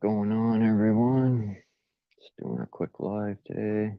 Going on, everyone? Just doing a quick live today.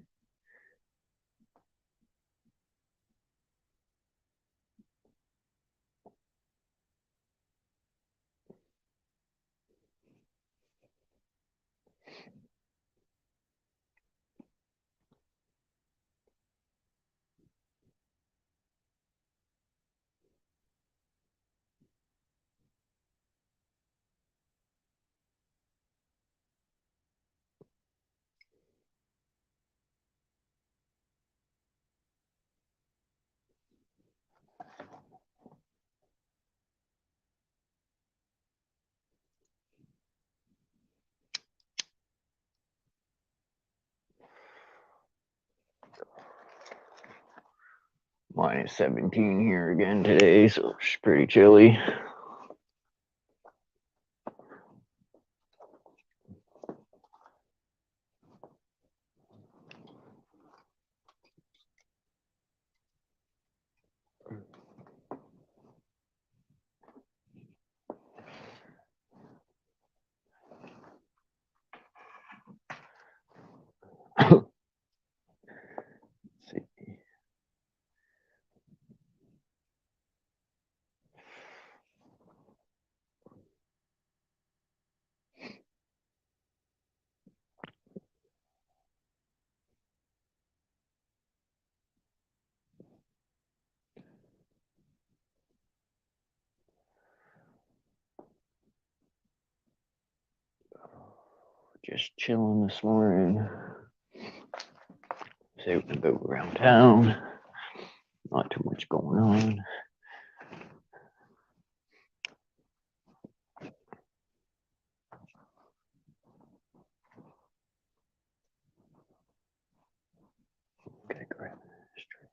Minus 17 here again today, so it's pretty chilly. Let's see. Just chilling this morning. Say we can go around town. Not too much going on. Okay, grab this tray.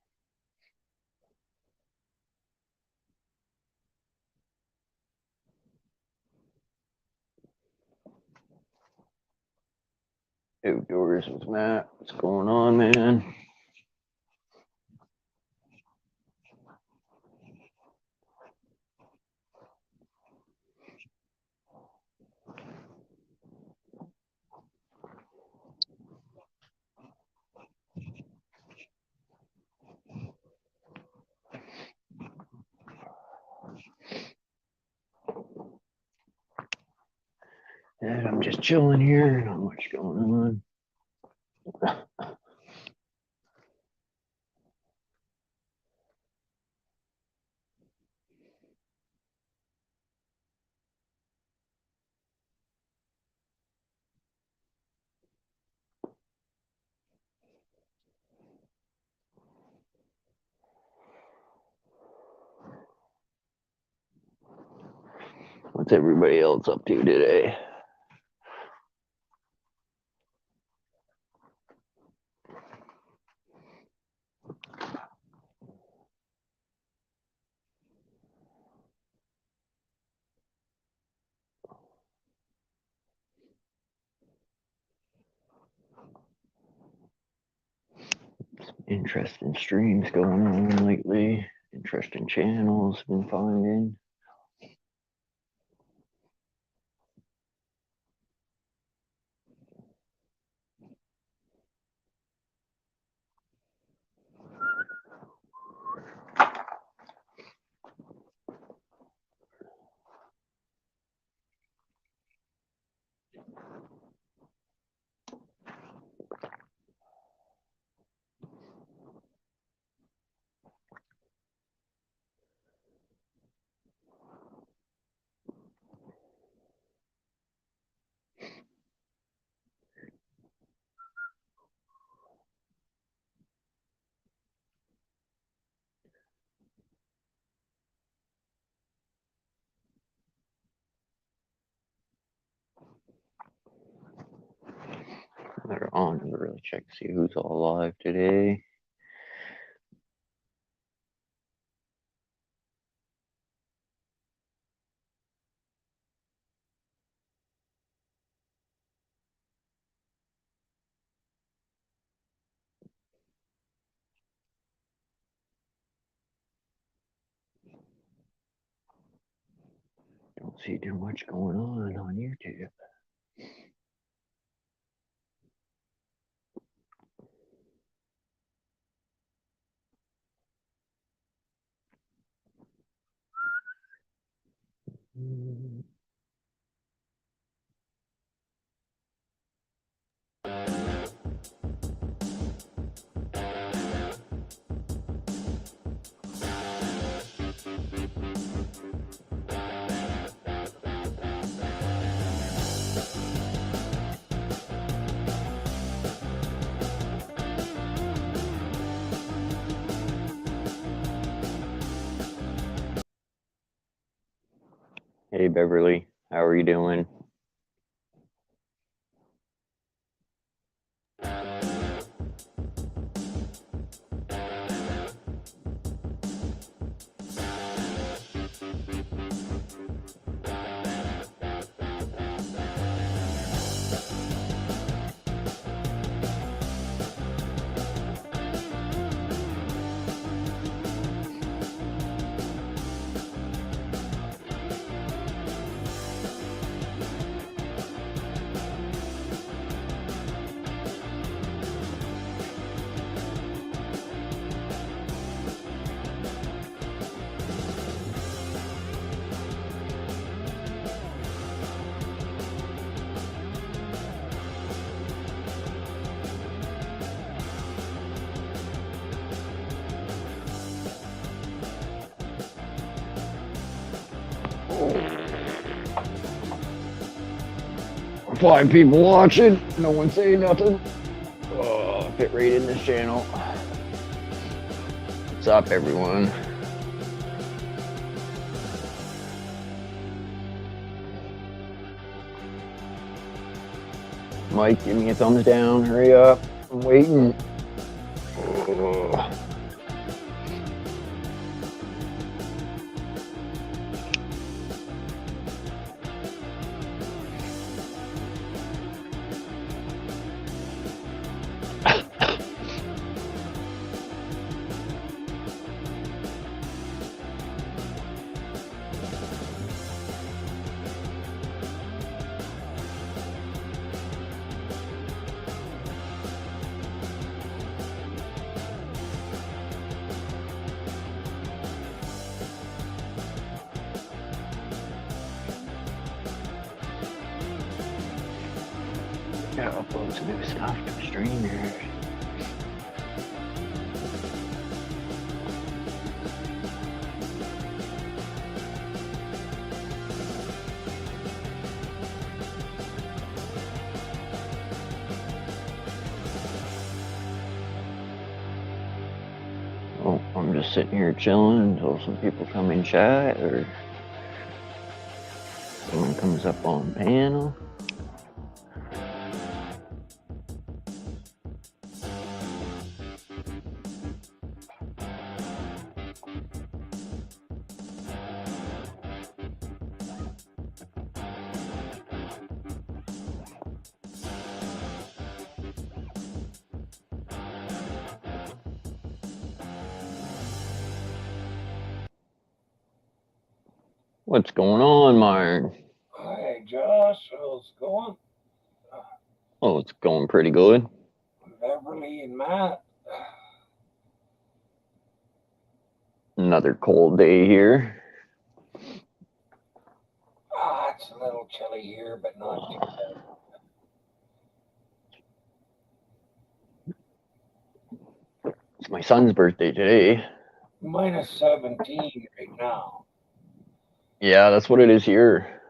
Outdoors with Matt. What's going on, man? And I'm just chilling here. Not much going on. What's everybody else up to today? Interesting streams going on lately. Interesting channels been finding. They're on to really check to see who's all live today. Don't see too much going on YouTube. Hey, Beverly. How are you doing? Five people watching. No one saying nothing. Oh, fit right in this channel. What's up, everyone? Mike, give me a thumbs down. Hurry up. I'm waiting. Oh. Gotta upload some new stuff to the stream here. Oh, I'm just sitting here chilling until some people come in chat or someone comes up on panel. What's going on, Myron? Hi, Josh. How's it going? Oh, it's going pretty good. Beverly and Matt. Another cold day here. It's a little chilly here, but not too bad. It's my son's birthday today. Minus 17 right now. Yeah, that's what it is here.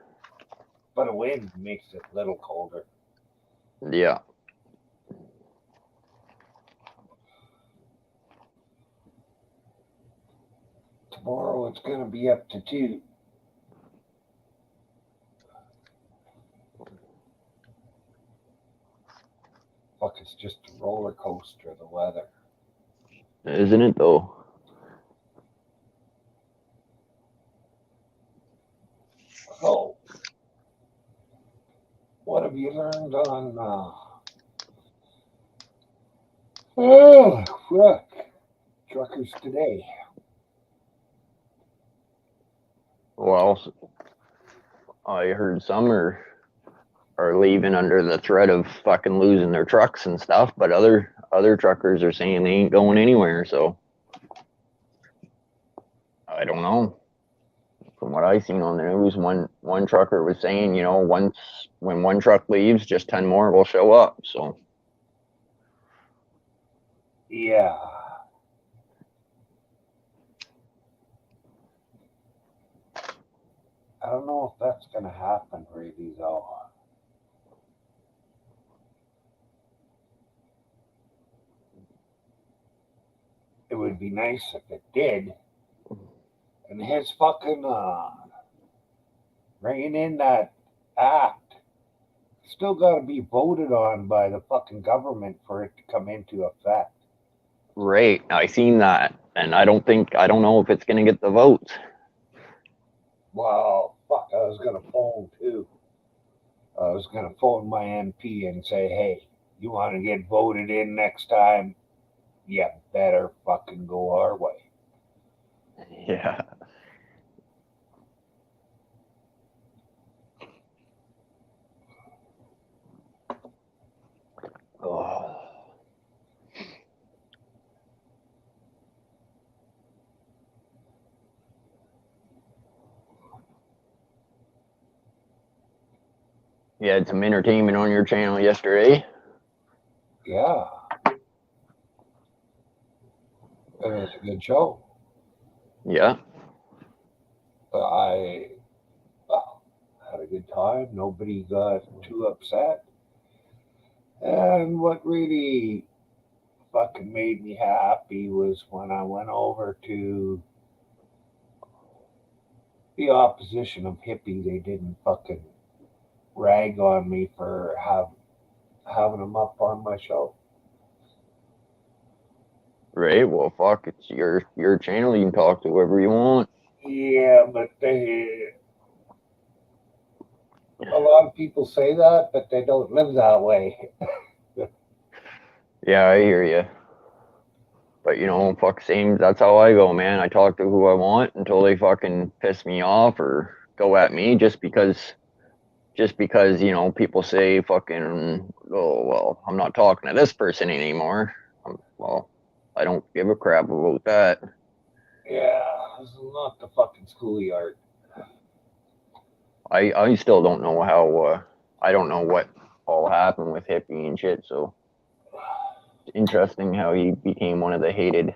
But a wind makes it a little colder. Yeah. Tomorrow it's going to be up to 2. Fuck, it's just a roller coaster, the weather. Isn't it, though? So, what have you learned on... Oh, fuck. Truckers today. Well, I heard some are leaving under the threat of fucking losing their trucks and stuff, but other truckers are saying they ain't going anywhere, so I don't know. From what I seen on the news, one trucker was saying, you know, when one truck leaves, just 10 more will show up, so. Yeah. I don't know if that's going to happen really, though. It would be nice if it did. And his fucking bringing in that act, still got to be voted on by the fucking government for it to come into effect. Right. I seen that. And I don't know if it's going to get the votes. Well, fuck, I was going to phone too. I was going to phone my MP and say, hey, you want to get voted in next time? You better fucking go our way. Yeah. Oh. You had some entertainment on your channel yesterday. Yeah. It was a good show. Yeah. I had a good time. Nobody got too upset. And what really fucking made me happy was when I went over to the opposition of hippie. They didn't fucking rag on me for having them up on my show. Right. Well, fuck. It's your channel. You can talk to whoever you want. Yeah, but a lot of people say that, but they don't live that way. Yeah, I hear you. But fuck, same. That's how I go, man. I talk to who I want until they fucking piss me off or go at me, just because people say fucking, oh well, I'm not talking to this person anymore. Well, I don't give a crap about that. Yeah, this is not the fucking schoolyard. I still don't know how. I don't know what all happened with Hippie and shit. So it's interesting how he became one of the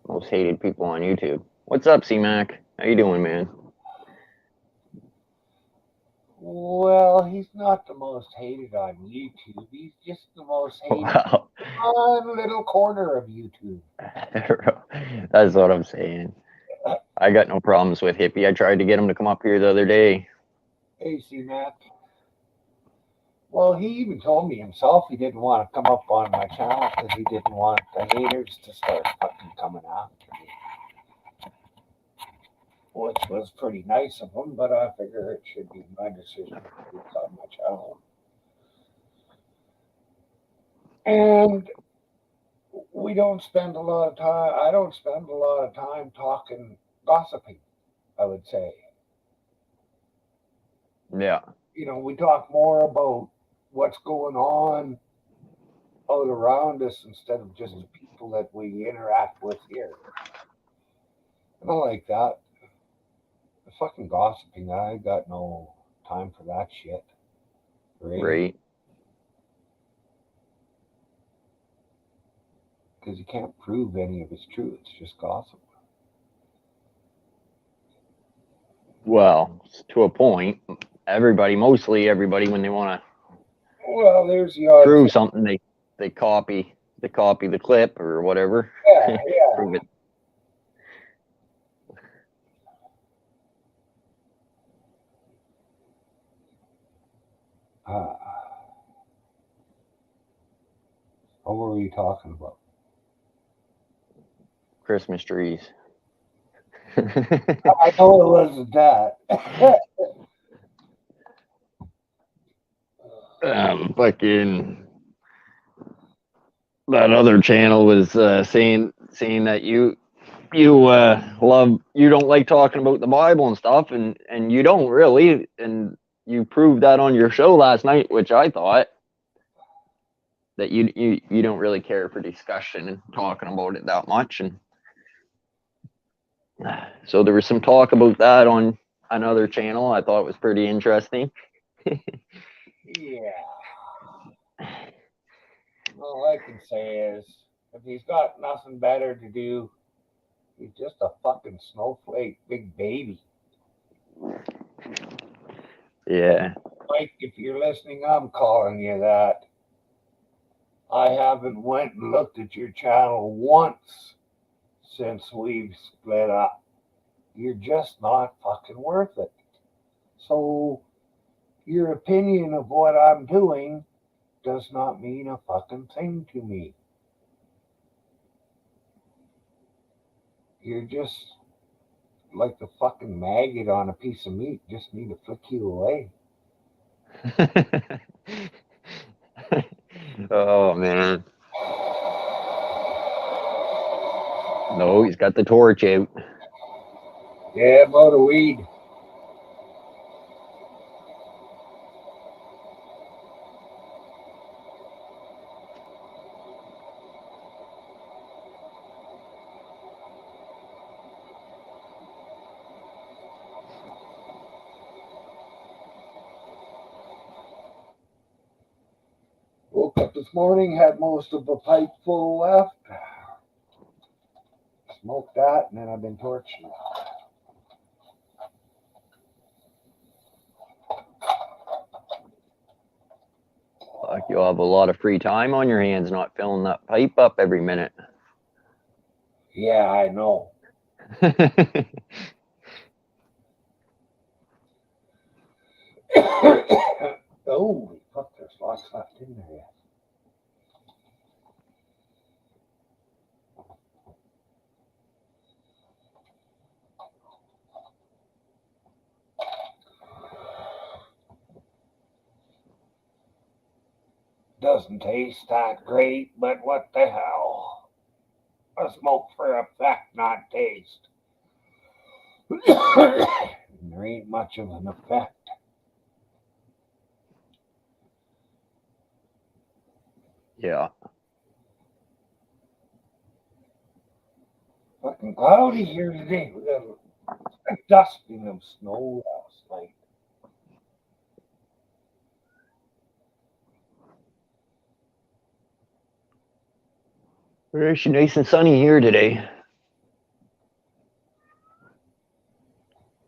most hated people on YouTube. What's up, C-Mac? How you doing, man? Well, he's not the most hated on YouTube. He's just the most hated Wow. on a little corner of YouTube. That's what I'm saying. I got no problems with Hippie. I tried to get him to come up here the other day. Hey, C-Mac. Well, he even told me himself he didn't want to come up on my channel because he didn't want the haters to start fucking coming after me. Which was pretty nice of him, but I figure it should be my decision to on my channel. And we don't spend a lot of time, I don't spend a lot of time talking, gossiping, I would say. Yeah. We talk more about what's going on out around us instead of just the people that we interact with here. And I like that. The fucking gossiping, I got no time for that shit. Really. Right. Because you can't prove any of it's true. It's just gossip. Well, to a point. Mostly everybody, when they want to there's the prove something, they copy the clip or whatever. Yeah. Prove it. What were we talking about? Christmas trees. I know it wasn't that. Fucking that other channel was saying that you don't like talking about the Bible and stuff, and you don't really, and you proved that on your show last night, which I thought that you don't really care for discussion and talking about it that much. And so there was some talk about that on another channel. I thought it was pretty interesting. Yeah. All I can say is, if he's got nothing better to do, he's just a fucking snowflake, big baby. Yeah. Mike, if you're listening, I'm calling you that. I haven't went and looked at your channel once since we've split up. You're just not fucking worth it. So your opinion of what I'm doing does not mean a fucking thing to me. You're just like the fucking maggot on a piece of meat. Just need to flick you away. Oh man. No, he's got the torch out. Yeah, about a weed. Woke up this morning, had most of a pipe full left. Smoked that, and then I've been torching. Like you'll have a lot of free time on your hands not filling that pipe up every minute. Yeah, I know. Holy fuck, there's lots left in there yet. Doesn't taste that great, but what the hell? I smoke for effect, not taste. There ain't much of an effect. Yeah. Fucking cloudy here today. We got a dusting of snow last night. It's actually nice and sunny here today.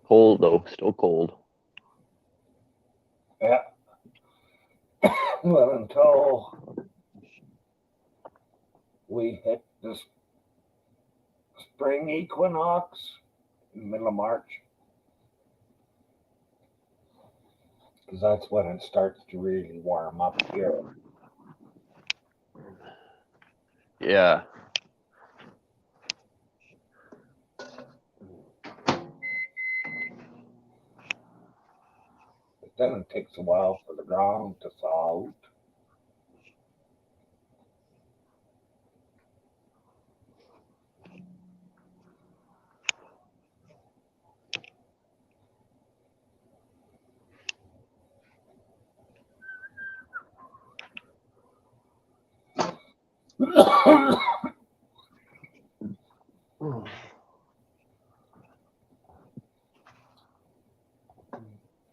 Cold though, still cold. Yeah. Well, until we hit this spring equinox in the middle of March. Because that's when it starts to really warm up here. Yeah. But then it takes a while for the ground to thaw out.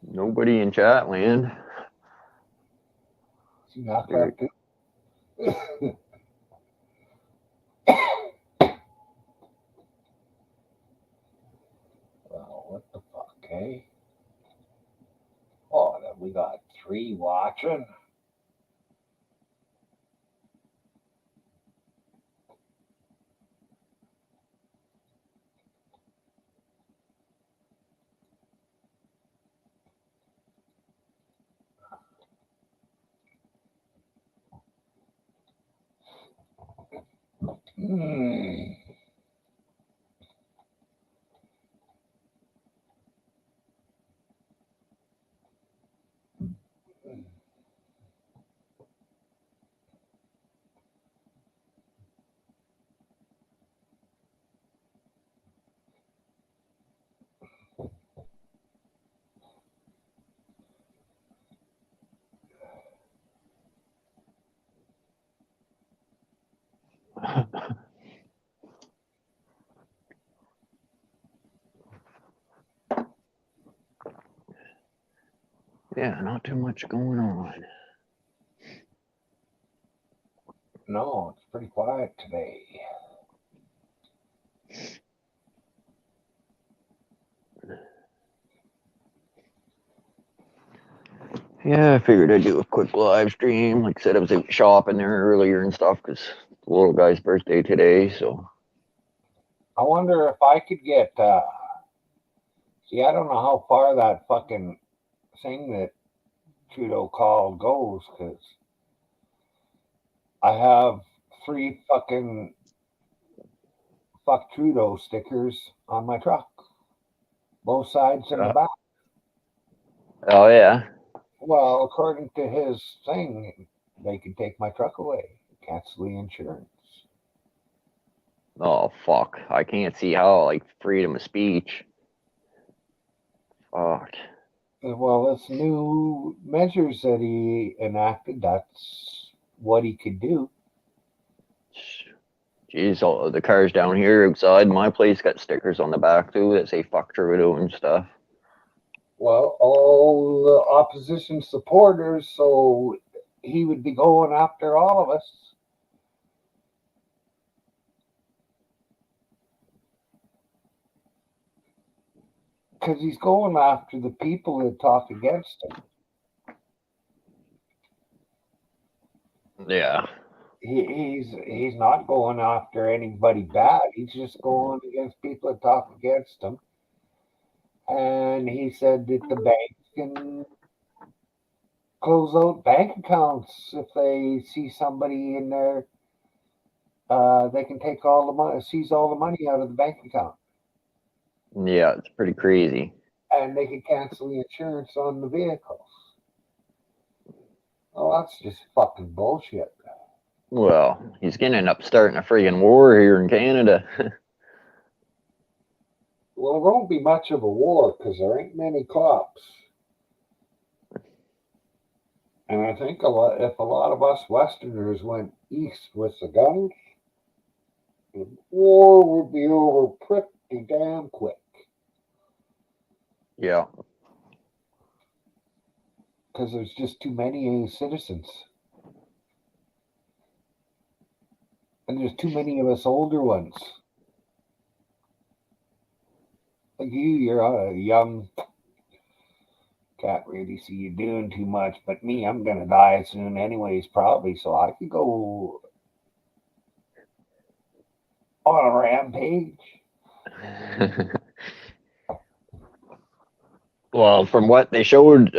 Nobody in chat land. See, not that good. Well, what the fuck, eh? Oh, then we got 3 watching. Hmm. Yeah, not too much going on. No, it's pretty quiet today. Yeah, I figured I'd do a quick live stream. Like I said, I was out shopping there earlier and stuff because the little guy's birthday today. So I wonder if I could get. See, I don't know how far that fucking thing that Trudeau called goes, because I have 3 fucking fuck Trudeau stickers on my truck, both sides and the back. Oh yeah. Well, according to his thing, they could take my truck away, cancel the insurance. Oh fuck. I can't see how, like, freedom of speech. Fuck. Well, it's new measures that he enacted. That's what he could do. Jeez, all the cars down here outside my place got stickers on the back too that say fuck Trudeau and stuff. Well, all the opposition supporters, so he would be going after all of us. Because he's going after the people that talk against him. Yeah. He's not going after anybody bad. He's just going against people that talk against him. And he said that the banks can close out bank accounts if they see somebody in there. They can take all the money, seize all the money out of the bank account. Yeah, it's pretty crazy. And they can cancel the insurance on the vehicles. Oh, that's just fucking bullshit. Well, he's gonna up starting a friggin' war here in Canada. Well, there won't be much of a war because there ain't many cops. And I think if a lot of us Westerners went east with the guns, the war would be over pretty damn quick. Yeah. Because there's just too many citizens. And there's too many of us older ones. Like you're a young, can't really see you doing too much. But me, I'm going to die soon anyways, probably. So I could go on a rampage. Well, from what they showed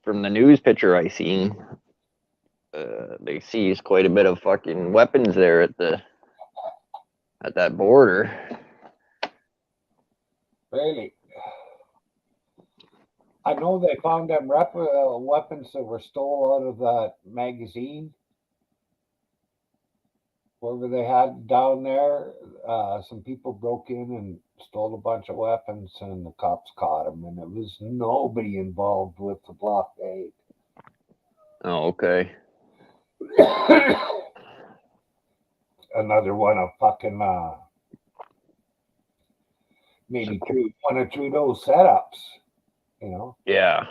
from the news picture I seen, they seized quite a bit of fucking weapons there at that border. Really? I know they found them weapons that were stole out of that magazine. Whatever they had down there, some people broke in and stole a bunch of weapons, and the cops caught them. And it was nobody involved with the blockade. Oh, okay. Another one of fucking maybe one of Trudeau's setups. You know? Yeah.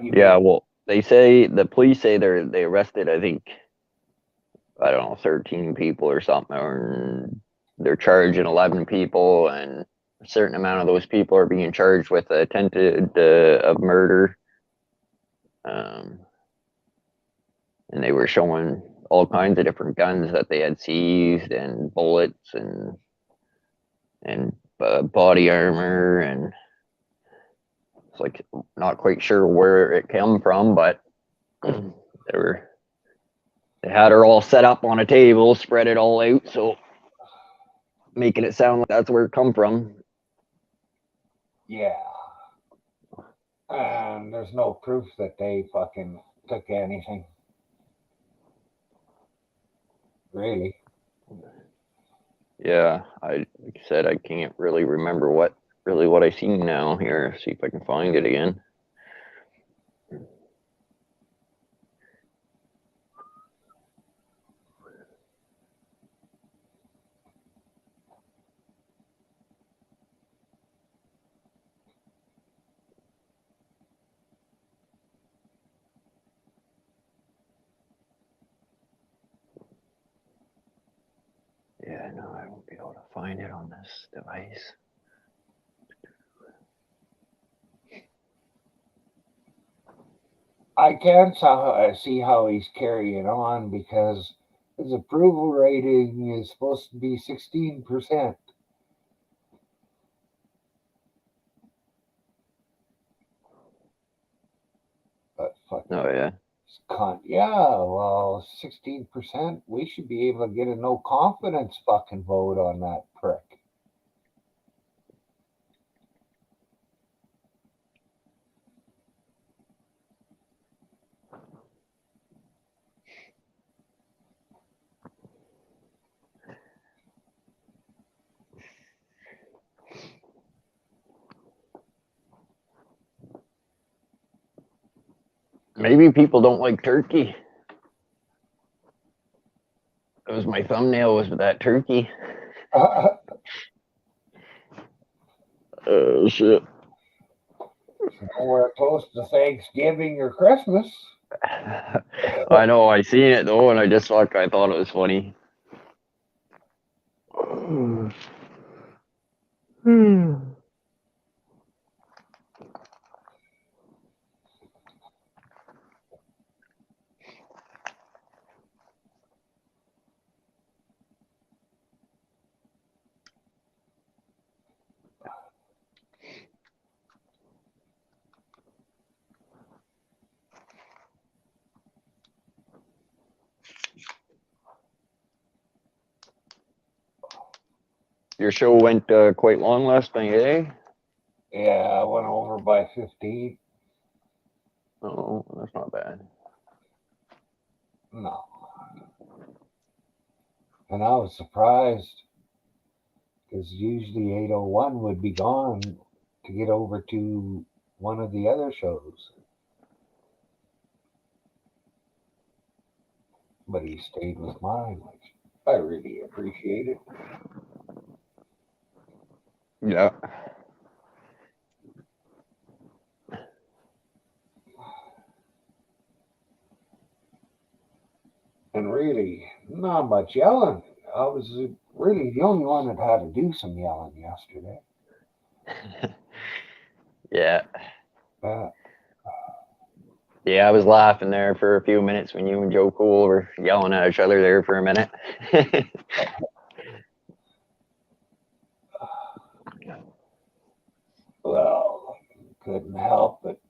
Yeah. Well, the police say they arrested, I think, I don't know, 13 people or something, or they're charging 11 people, and a certain amount of those people are being charged with attempted of murder. And they were showing all kinds of different guns that they had seized, and bullets, and body armor, and it's like not quite sure where it came from, but they had her all set up on a table, spread it all out, so making it sound like that's where it come from. Yeah. And there's no proof that they fucking took anything. Really? Yeah, like I said, I can't really remember what I seen now. Here, see if I can find it again. Yeah, no, I won't be able to find it on this device. I can't see how he's carrying on because his approval rating is supposed to be 16%. Fucking Oh yeah. cunt. Yeah, well, 16%. We should be able to get a no confidence fucking vote on that prick. Maybe people don't like turkey. That was my thumbnail, was with that turkey. Oh shit. We're close to Thanksgiving or Christmas. I know, I seen it though, and I thought it was funny. Your show went quite long last night, eh? Yeah, I went over by 15. Oh, that's not bad. No. And I was surprised because usually 801 would be gone to get over to one of the other shows. But he stayed with mine, which I really appreciate it. Yeah. And really, not much yelling. I was really the only one that had to do some yelling yesterday. Yeah. Uh, Yeah, I was laughing there for a few minutes when you and Joe Cool were yelling at each other there for a minute. well, couldn't help it.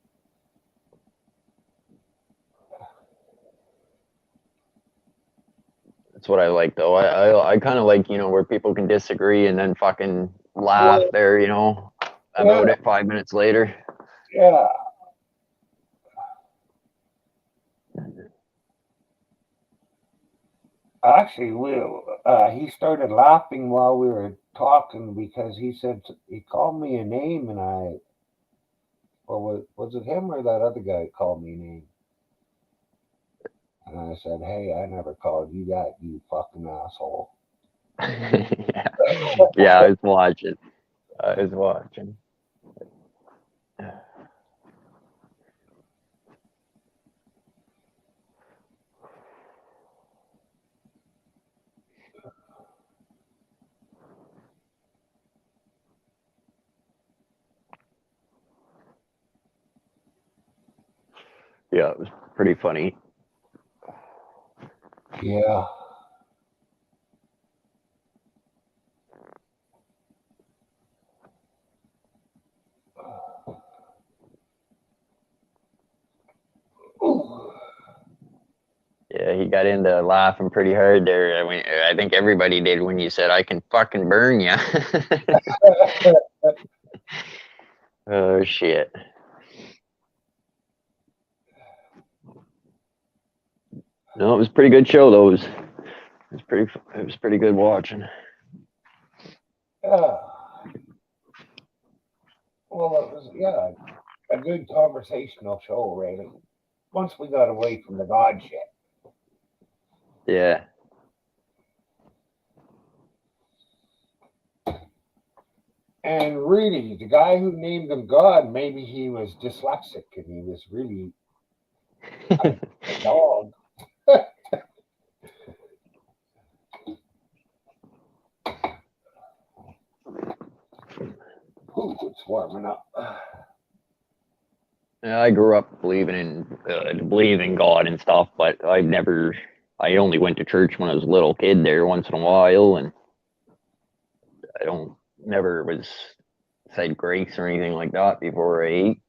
That's what I like though. I kind of like, where people can disagree and then fucking laugh there, about it 5 minutes later. Yeah. Actually, he started laughing while we were talking because he called me a name and or was it him or that other guy called me a name? And I said, hey, I never called you that, you fucking asshole. Yeah. Yeah, I was watching. Yeah, it was pretty funny. Yeah. Ooh. Yeah, he got into laughing pretty hard there. I mean, I think everybody did when you said, "I can fucking burn you." Oh shit. No, it was a pretty good show though. It was pretty good watching. Yeah. Well, it was, a good conversational show, really. Once we got away from the God shit. Yeah. And really, the guy who named him God, maybe he was dyslexic and he was really a dog. Ooh, it's warming up. Yeah, I grew up believing God and stuff, but I only went to church when I was a little kid there once in a while, and I don't never was said grace or anything like that before I ate.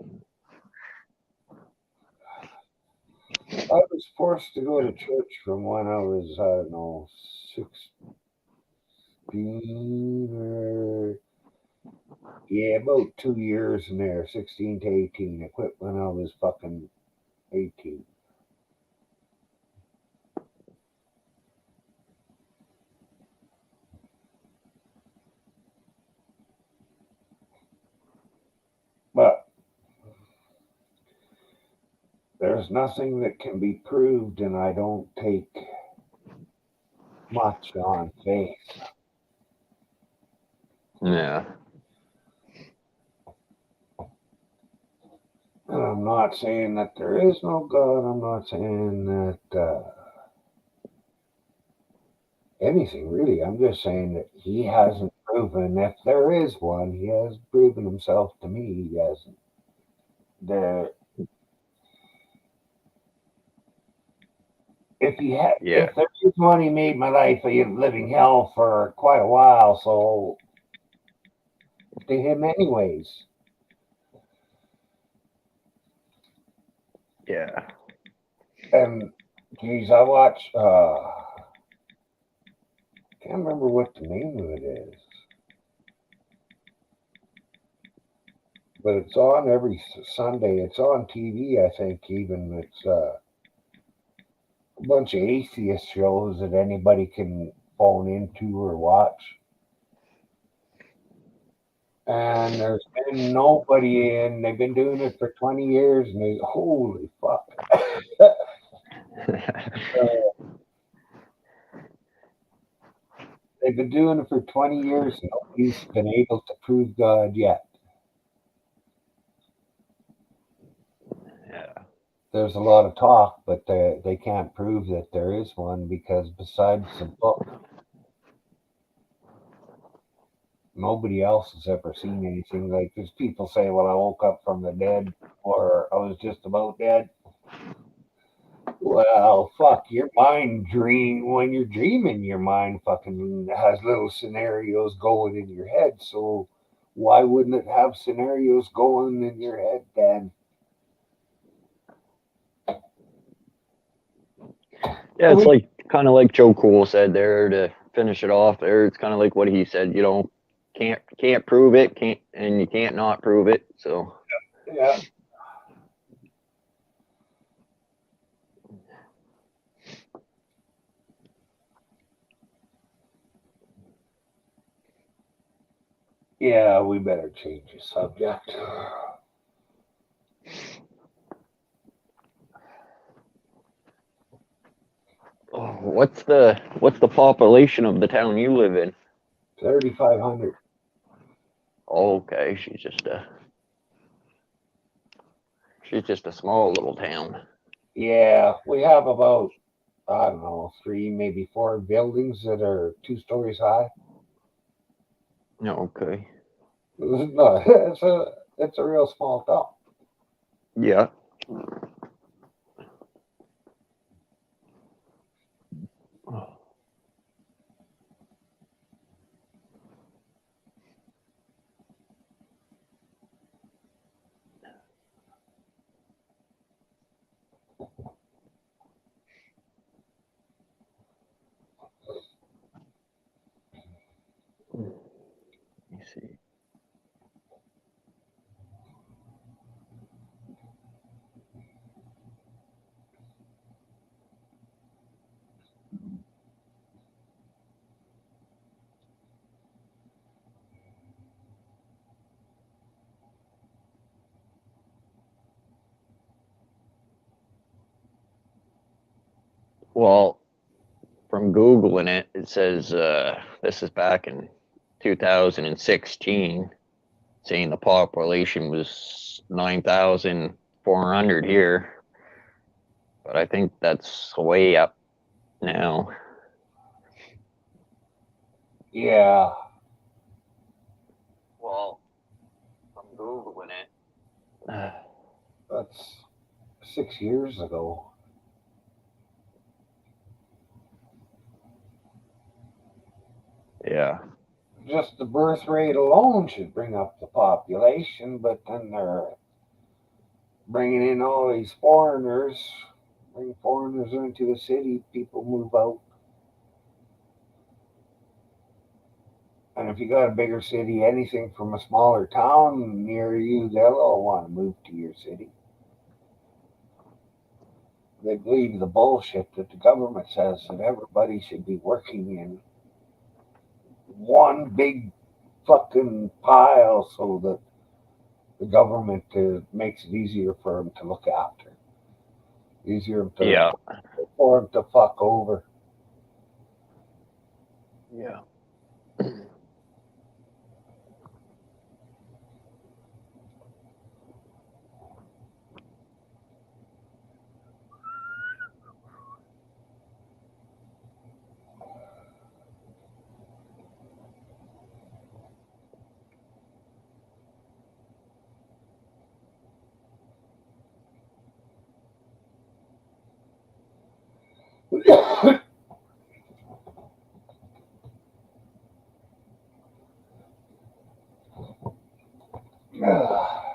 I was forced to go to church from when I was, I don't know, 16 or, yeah, about 2 years in there, 16 to 18. I quit when I was fucking 18. But there's nothing that can be proved, and I don't take much on faith. Yeah. And I'm not saying that there is no God. I'm not saying that anything really. I'm just saying that he hasn't proven. If there is one, he has proven himself to me. He hasn't. The Yeah. if there is one, he made my life a living hell for quite a while. So to him, anyways. Yeah. And geez, I watch. Can't remember what the name of it is, but it's on every Sunday. It's on TV, I think. Even it's a bunch of atheist shows that anybody can phone into or watch. And there's been nobody in. They've been doing it for 20 years, and they holy fuck. They've been doing it for 20 years, and nobody's been able to prove God yet. Yeah. There's a lot of talk, but they can't prove that there is one because besides the book, nobody else has ever seen anything like this. People say, well, I woke up from the dead or I was just about dead. Well, fuck, your mind when you're dreaming, your mind fucking has little scenarios going in your head. So why wouldn't it have scenarios going in your head then? Yeah, it's like kind of like Joe Cool said there to finish it off there. It's kind of like what he said, can't prove it, can't and you can't not prove it. So Yeah. Yeah, we better change the subject. what's the population of the town you live in? 3,500. Okay, she's just a small little town. Yeah, we have about, I don't know, 3, maybe 4 buildings that are 2 stories high. Okay. No, it's a real small town. Yeah. Let me see. Well, from Googling it, it says this is back in 2016, saying the population was 9,400 here, but I think that's way up now. Yeah. Well, from Googling it. That's 6 years ago. Yeah. Just the birth rate alone should bring up the population, but then they're bringing in all these foreigners. Bring foreigners into the city, people move out. And if you got a bigger city, anything from a smaller town near you, they'll all want to move to your city. They believe the bullshit that the government says that everybody should be working in one big fucking pile so that the government makes it easier for them to look after, easier Yeah. for them to fuck over. Yeah. Ah,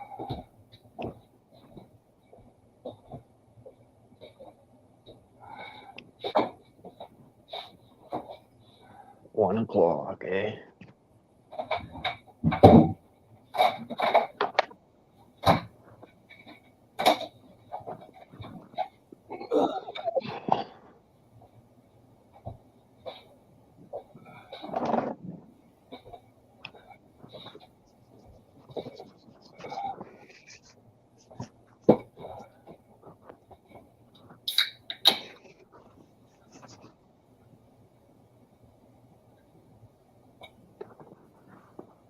1 o'clock, eh?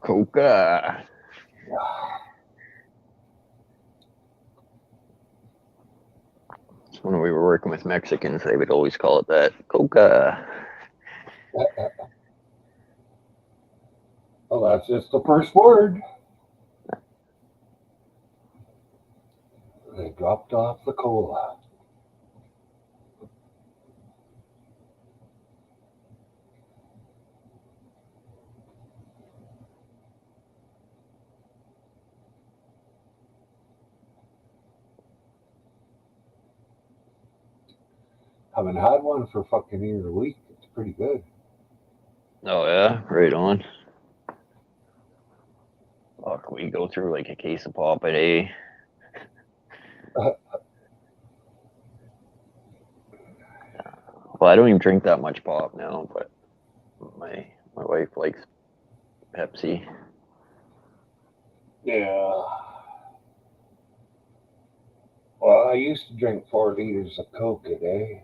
Coca. When we were working with Mexicans, they would always call it that. Coca. well, that's just the first word. They dropped off the cola. Haven't had one for fucking near a week. It's pretty good. Oh, yeah? Right on. Fuck, we go through like a case of pop a day. Well, I don't even drink that much pop now, but my wife likes Pepsi. Yeah. Well, I used to drink 4 liters of Coke a day.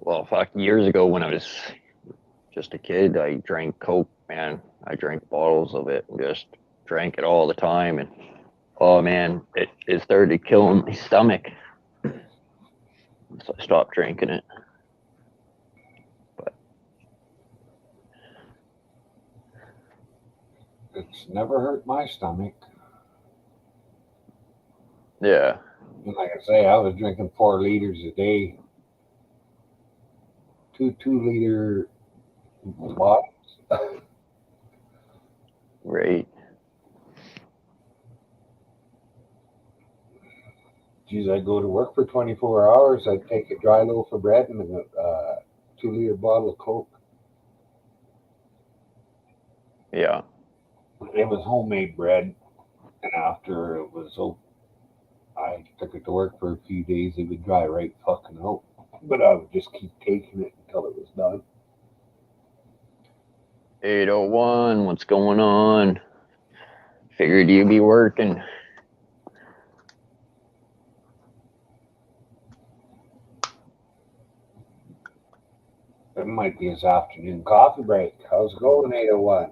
Well, fuck, years ago when I was just a kid, I drank Coke, man. I drank bottles of it and just drank it all the time. And oh, man, it started killing my stomach. So I stopped drinking it. But It's never hurt my stomach. yeah, And like I say, I was drinking 4 liters a day. Two 2 liter bottles. right. Geez, I'd go to work for 24 hours. I'd take a dry loaf of bread and a 2 liter bottle of Coke. Yeah. It was homemade bread. And after it was I took it to work for a few days, it would dry right fucking out. But I would just keep taking it until it was done. 801, what's going on? Figured you'd be working. It might be his afternoon coffee break. How's it going, 801?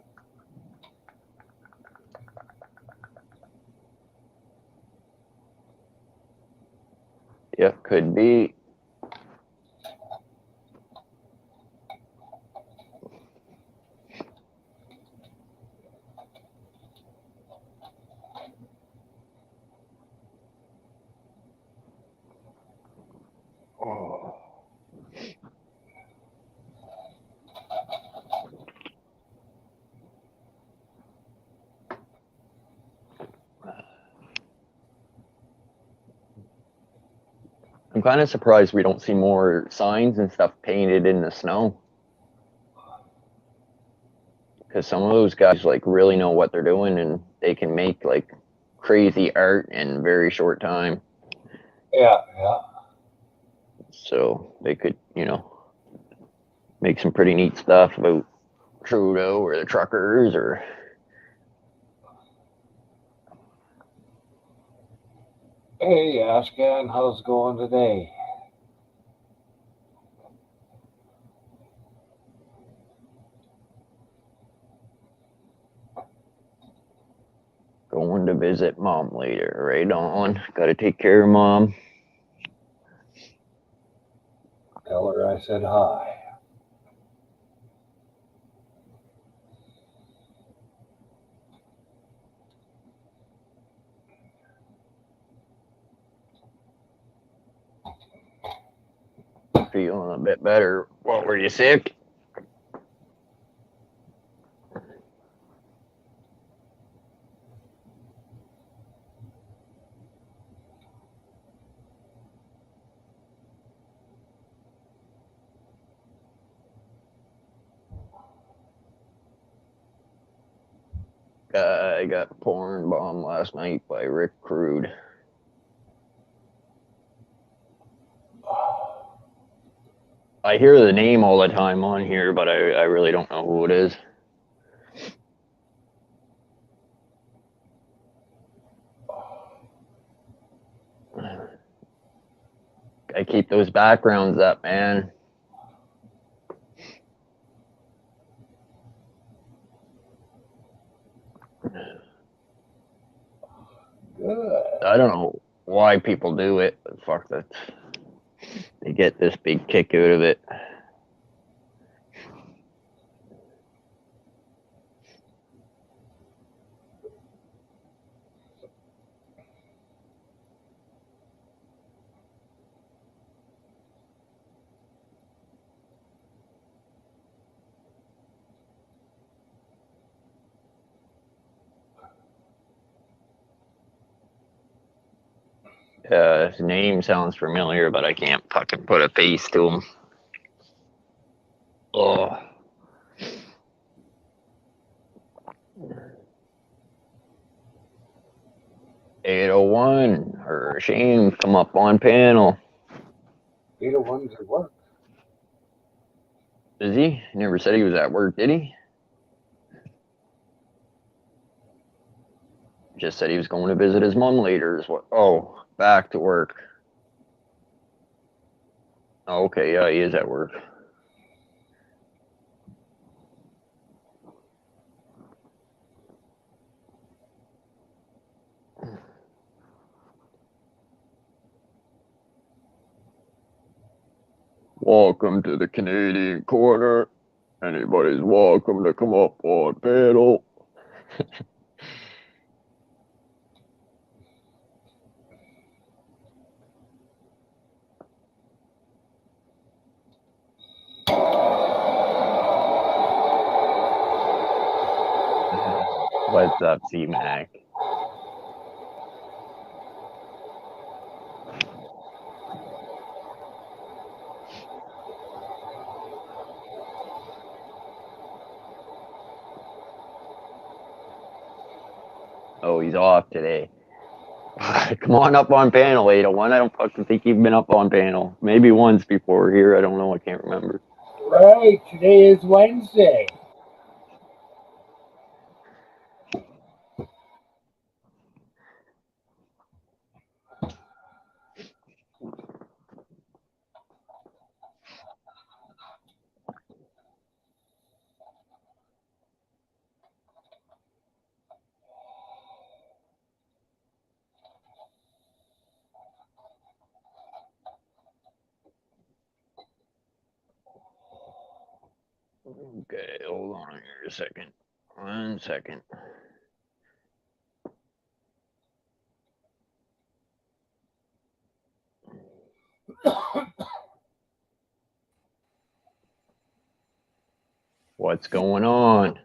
Yeah, could be. Oh. I'm kind of surprised we don't see more signs and stuff painted in the snow. Because some of those guys like really know what they're doing and they can make like crazy art in very short time. Yeah. So they could, make some pretty neat stuff about Trudeau or the truckers or. Hey, Ashcan, how's it going today? Going to visit mom later. Right on. Got to take care of mom. Tell her I said hi. Feeling a bit better. What, were you sick? I got porn bombed last night by Rick Crude. I hear the name all the time on here, but I really don't know who it is. I keep those backgrounds up, man. Good. I don't know why people do it, but fuck that. They get this big kick out of it. His name sounds familiar, but I can't fucking put a face to him. Oh. $801 or Shane, come up on panel. 801's at work. Is he? He never said he was at work, did he? Just said he was going to visit his mom later. Oh, back to work. Oh, okay, yeah, he is at work. Welcome to the Canadian Corner. Anybody's welcome to come up on panel. What's up, C-Mac? Oh, he's off today. Come on up on panel, 801. I don't fucking think you've been up on panel. Maybe once before here. I don't know. I can't remember. Right, today is Wednesday. Okay, hold on here a second. 1 second. What's going on?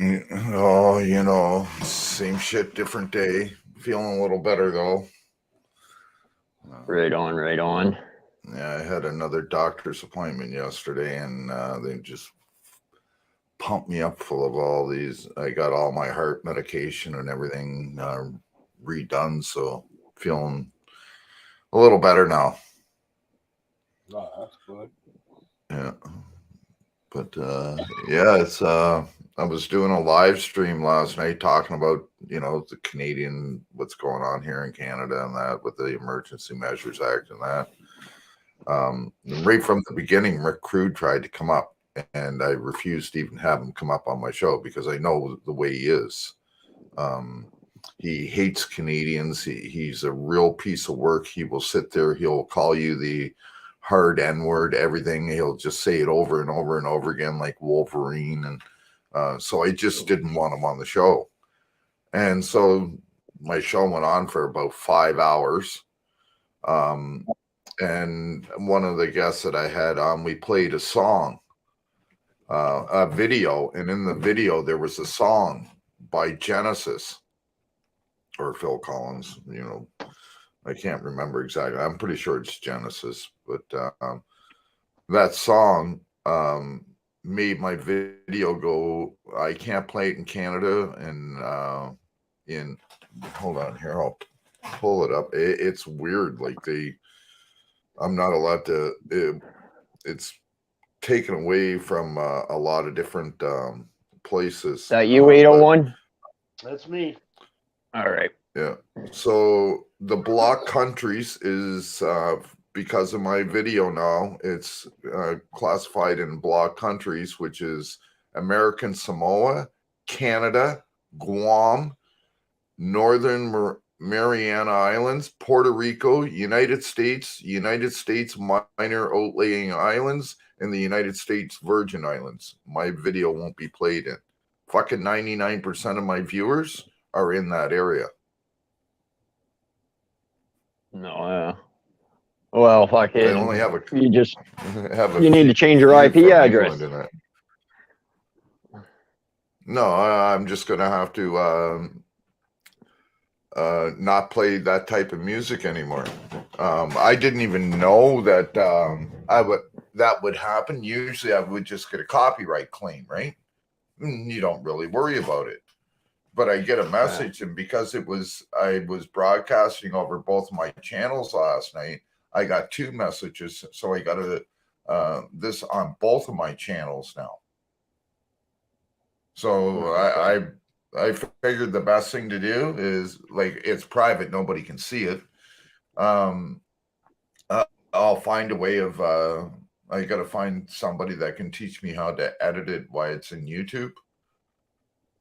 Oh, same shit, different day. Feeling a little better though. Right on, right on. Yeah, I had another doctor's appointment yesterday, and they just pumped me up full of all these. I got all my heart medication and everything redone, so feeling a little better now. Oh, that's good. Yeah, but yeah, it's I was doing a live stream last night talking about the Canadian, what's going on here in Canada and that with the Emergency Measures Act and that. Right from the beginning, Rick Crude tried to come up, and I refused to even have him come up on my show because I know the way he is. He hates Canadians. He's a real piece of work. He will sit there. He'll call you the hard N-word, everything. He'll just say it over and over and over again like Wolverine. And so I just didn't want him on the show. And so my show went on for about 5 hours. And one of the guests that I had on, we played a song, a video. And in the video, there was a song by Genesis or Phil Collins, I can't remember exactly. I'm pretty sure it's Genesis, but that song made my video go. I can't play it in Canada, and hold on here, I'll pull it up. It's weird. Like I'm not allowed to. It's taken away from a lot of different places. Is that you, 801? That's me. All right. Yeah. So the block countries is because of my video now, it's classified in block countries, which is American Samoa, Canada, Guam, Northern Mariana Islands, Puerto Rico, United States Minor Outlying Islands, and the United States Virgin Islands. My video won't be played in. Fucking 99% of my viewers are in that area. No, well, fucking. I only have you just have a you need to change your IP address. No, I'm just gonna have to not play that type of music anymore. I didn't even know that that would happen. Usually, I would just get a copyright claim, right? You don't really worry about it. But I get a message, and because I was broadcasting over both my channels last night, I got 2 messages. So I got this on both of my channels now. So I figured the best thing to do is, like, it's private, nobody can see it. I'll find a way of I got to find somebody that can teach me how to edit it while it's in YouTube.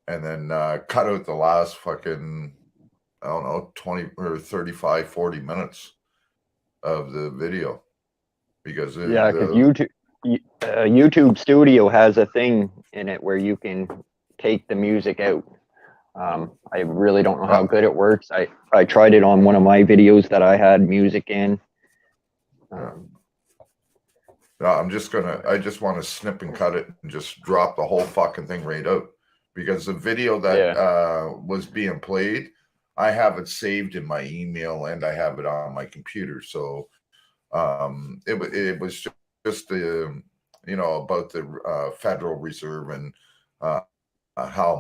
And then cut out the last fucking, I don't know, 20 or 35, 40 minutes of the video. Because YouTube Studio has a thing in it where you can take the music out. I really don't know how good it works. I tried it on one of my videos that I had music in. No, I just want to snip and cut it and just drop the whole fucking thing right out. Because the video that was being played, I have it saved in my email and I have it on my computer. So it was just about the Federal Reserve and how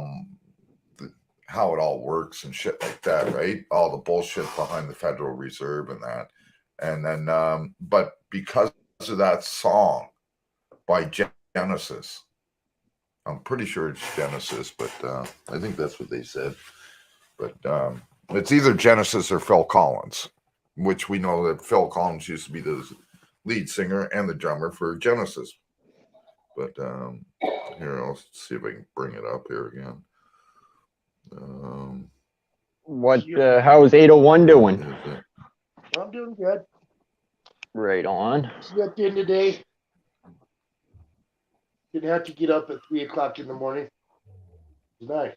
it all works and shit like that, right? All the bullshit behind the Federal Reserve and that. And then, but because of that song by Genesis, I'm pretty sure it's Genesis, but I think that's what they said. But it's either Genesis or Phil Collins, which we know that Phil Collins used to be the lead singer and the drummer for Genesis. But here, I'll see if I can bring it up here again. How's 801 doing? I'm doing good. Right on. Slept in today. Didn't have to get up at 3 o'clock in the morning. It was nice.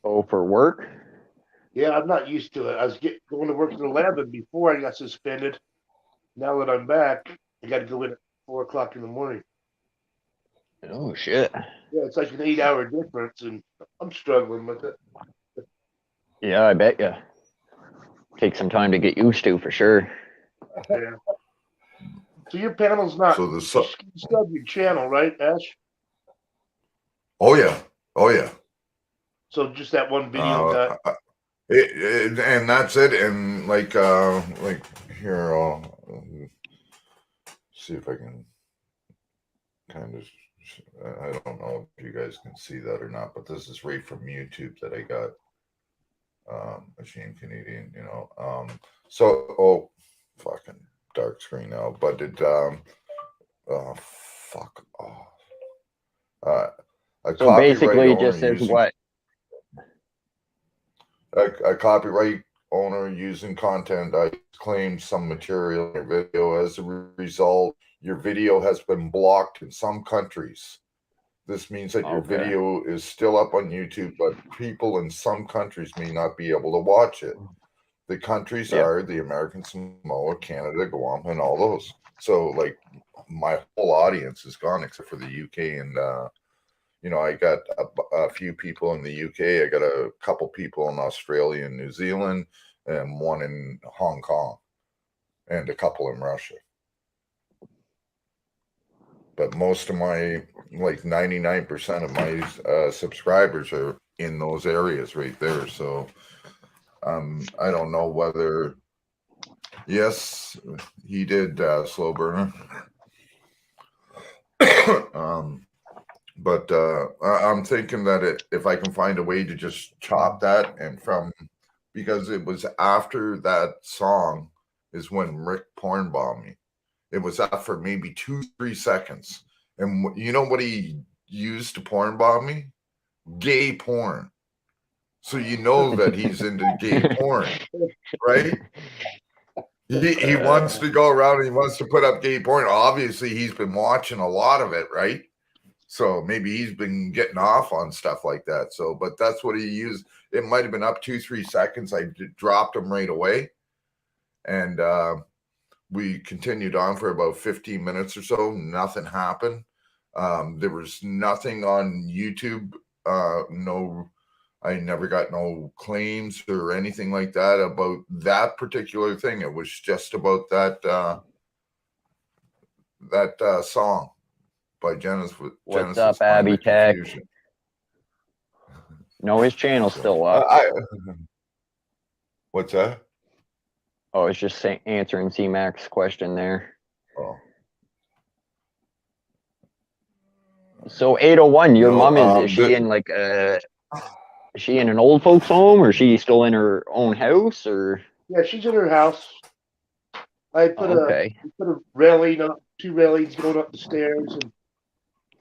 Oh, for work? Yeah, I'm not used to it. I was going to work at 11 before I got suspended. Now that I'm back, I got to go in at 4 o'clock in the morning. Oh, shit. Yeah, it's like an 8-hour difference, and I'm struggling with it. Yeah, I bet you. take some time to get used to for sure. Yeah. So your panel's not. So You still have your channel, right, Ash? oh yeah. So just that one video got. And that's it. And like here, I'll see if I can kind of. I don't know if you guys can see that or not, but this is right from YouTube that I got. Machine Canadian, you know. So fucking dark screen now, but it fuck off. So basically, just says what? A copyright owner using content I claim some material in your video. As a result, your video has been blocked in some countries. This means that your video is still up on YouTube, but people in some countries may not be able to watch it. The countries are the American Samoa, Canada, Guam, and all those. So, like, my whole audience is gone except for the UK. And, you know, I got a few people in the UK. I got a couple people in Australia and New Zealand, and one in Hong Kong, and a couple in Russia. But most of my, like 99% of my subscribers are in those areas right there. So I don't know whether, yes, he did Slow Burner. But I'm thinking that if I can find a way to just chop that and because it was after that song is when Rick porn bombed me. It was up for maybe 2-3 seconds. And you know what he used to porn bomb me? Gay porn. So you know that he's into gay porn, right? He wants to go around and he wants to put up gay porn. Obviously, he's been watching a lot of it, right? So maybe he's been getting off on stuff like that. So, but that's what he used. It might have been up 2-3 seconds. I dropped him right away. And we continued on for about 15 minutes or so. Nothing happened. There was nothing on YouTube. I never got no claims or anything like that about that particular thing. It was just about that song by Genesis. What's up, Abby Tech? No, his channel's still up. What's that? Oh, it's just answering C-Mac's question there. Oh. So 801, your mom is she in like is she in an old folks home, or is she still in her own house, or? Yeah, she's in her house. I put a railing up, 2 railings going up the stairs, and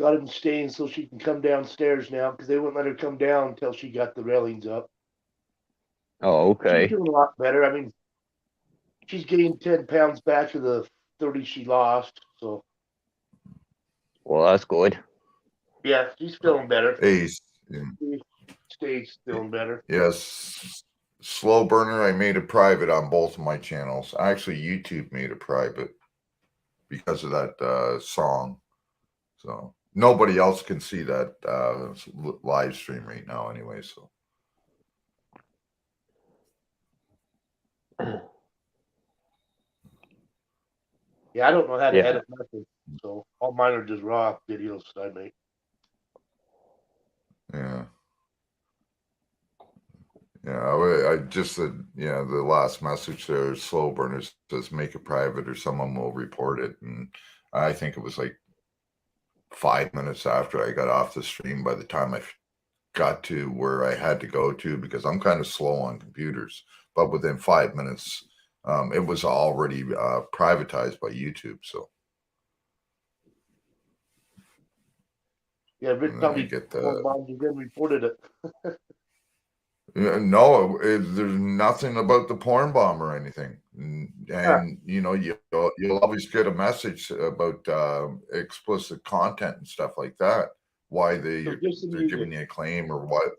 got him staying so she can come downstairs now because they wouldn't let her come down until she got the railings up. Oh, okay. She's doing a lot better. I mean, she's gained 10 pounds back to the 30 she lost. So, well, that's good. Yeah, she's feeling better. Ace. She stays feeling better. Yes. Slow Burner, I made it private on both of my channels. Actually, YouTube made it private because of that song. So nobody else can see that live stream right now anyway. So. Yeah, I don't know how to edit nothing. So all mine are just raw videos that I make. Yeah. Yeah, I just said, the last message there, Slow Burner says make it private or someone will report it. And I think it was like 5 minutes after I got off the stream by the time I got to where I had to go to, because I'm kind of slow on computers. But within 5 minutes, it was already privatized by YouTube. So. Yeah, Rick probably then reported it. No, there's nothing about the porn bomb or anything, and you'll always get a message about explicit content and stuff like that. Why they're giving you a claim or what?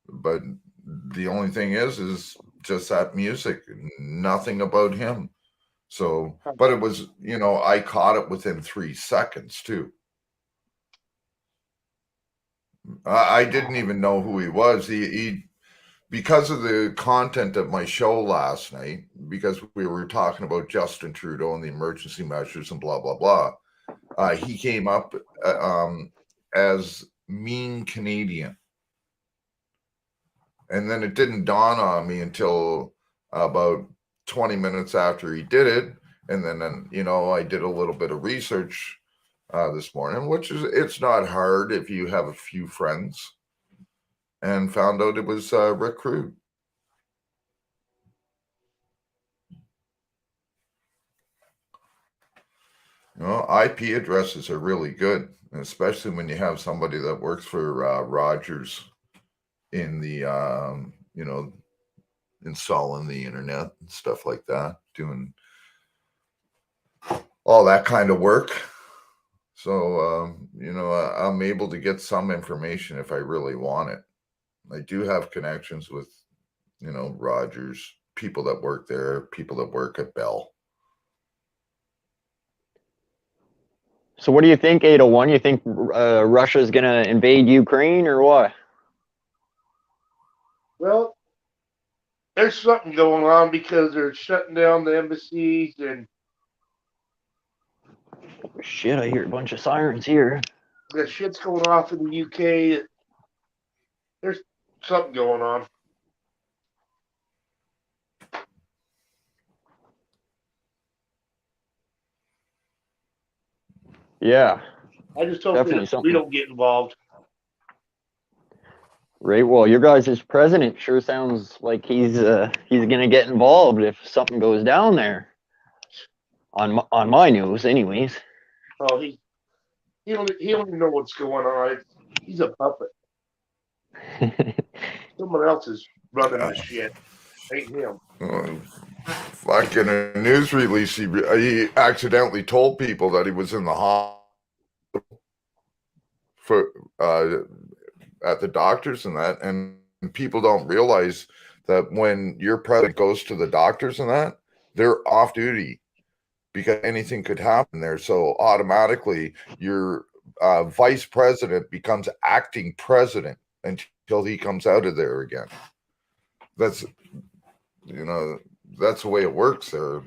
But the only thing is just that music, nothing about him. So, but it was, I caught it within 3 seconds too. I didn't even know who he was. He because of the content of my show last night, because we were talking about Justin Trudeau and the emergency measures and blah, blah, blah, he came up as mean Canadian. And then it didn't dawn on me until about 20 minutes after he did it. And then, you know, I did a little bit of research this morning, which is, it's not hard if you have a few friends, and found out it was Rick Crude. You know, IP addresses are really good, especially when you have somebody that works for Rogers in the, you know, installing the internet and stuff like that, doing all that kind of work. So, you know, I'm able to get some information if I really want it. I do have connections with, you know, Rogers, people that work there, people that work at Bell. So what do you think, 801? You think Russia's going to invade Ukraine or what? Well, there's something going on because they're shutting down the embassies and shit, I hear a bunch of sirens here. the shit's going off in the UK. There's something going on. Yeah. I just hope Definitely that something. we don't get involved. Right. Well, your guys' president sure sounds like he's gonna get involved if something goes down there. On my news, anyways. Oh, he don't even know what's going on. He's a puppet. Someone else is running the shit. Ain't him. Fucking a news release, he accidentally told people that he was in the hospital for at the doctors and that, and people don't realize that when your president goes to the doctors and that, they're off duty because anything could happen there. So automatically your vice president becomes acting president until he comes out of there again. That's, you know, that's the way it works there.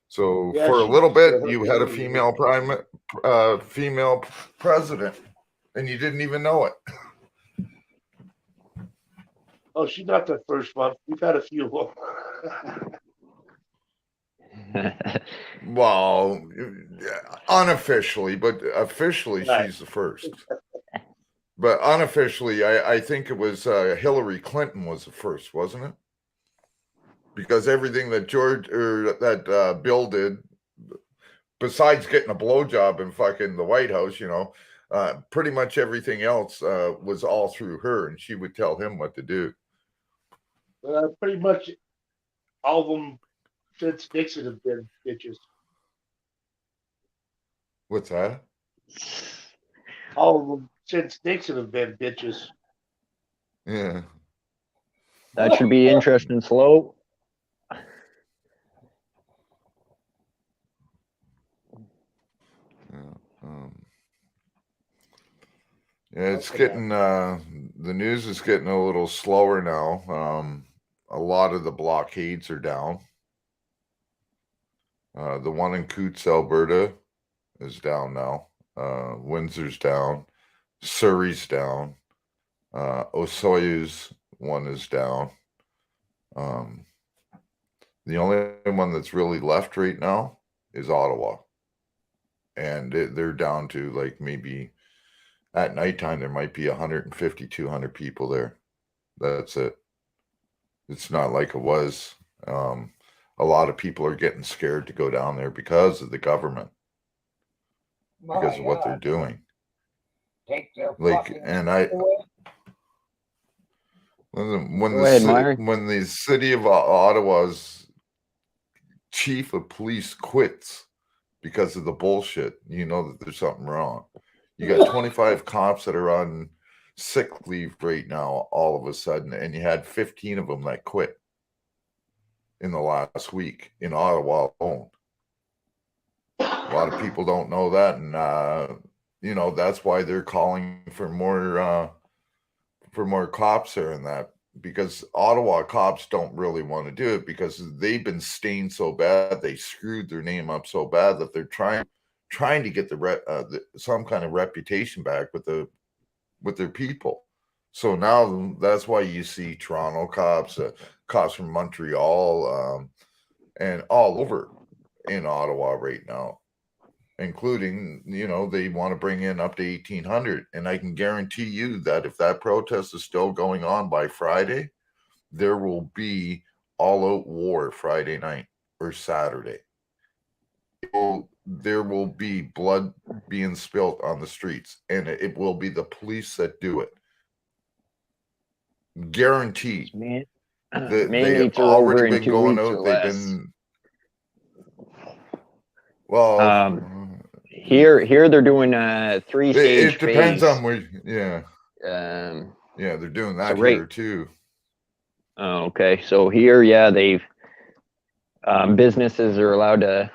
So Yeah, for a little bit, you had a female female president, and you didn't even know it. Oh, she's not the first one. We've had a few of them. Well, unofficially, but officially, Right. She's the first. But unofficially, I think it was Hillary Clinton was the first, wasn't it? Because everything that Bill did, besides getting a blowjob in fucking the White House, you know, pretty much everything else was all through her, and she would tell him what to do. Pretty much all of them since Nixon have been bitches. What's that? All of them since Nixon have been bitches. Yeah. That should be interesting, slow. Yeah, it's getting the news is getting a little slower now. A lot of the blockades are down. The one in Coutts, Alberta is down now. Windsor's down. Surrey's down. Osoyoos one is down. The only one that's really left right now is Ottawa. And they're down to like maybe at nighttime, there might be 150, 200 people there. That's it. It's not like it was. A lot of people are getting scared to go down there because of the government, because of what they're doing. Take their like, and I, when the city of Ottawa's chief of police quits because of the bullshit, you know that there's something wrong. You got 25 cops that are on sick leave right now, all of a sudden, and you had 15 of them that quit in the last week in Ottawa alone. A lot of people don't know that, and you know, that's why they're calling for more cops there and that, because Ottawa cops don't really want to do it because they've been stained so bad, they screwed their name up so bad that they're trying to get some kind of reputation back with their people. So now that's why you see Toronto cops, cops from Montreal, and all over in Ottawa right now, including, they want to bring in up to 1,800. And I can guarantee you that if that protest is still going on by Friday, there will be all-out war Friday night or Saturday. There will be blood being spilt on the streets, and it will be the police that do it. Guaranteed. They've already been going out. They've been here they're doing a 3-stage. It depends on where. Yeah. They're doing that here too. Oh, okay. So here, they've businesses are allowed to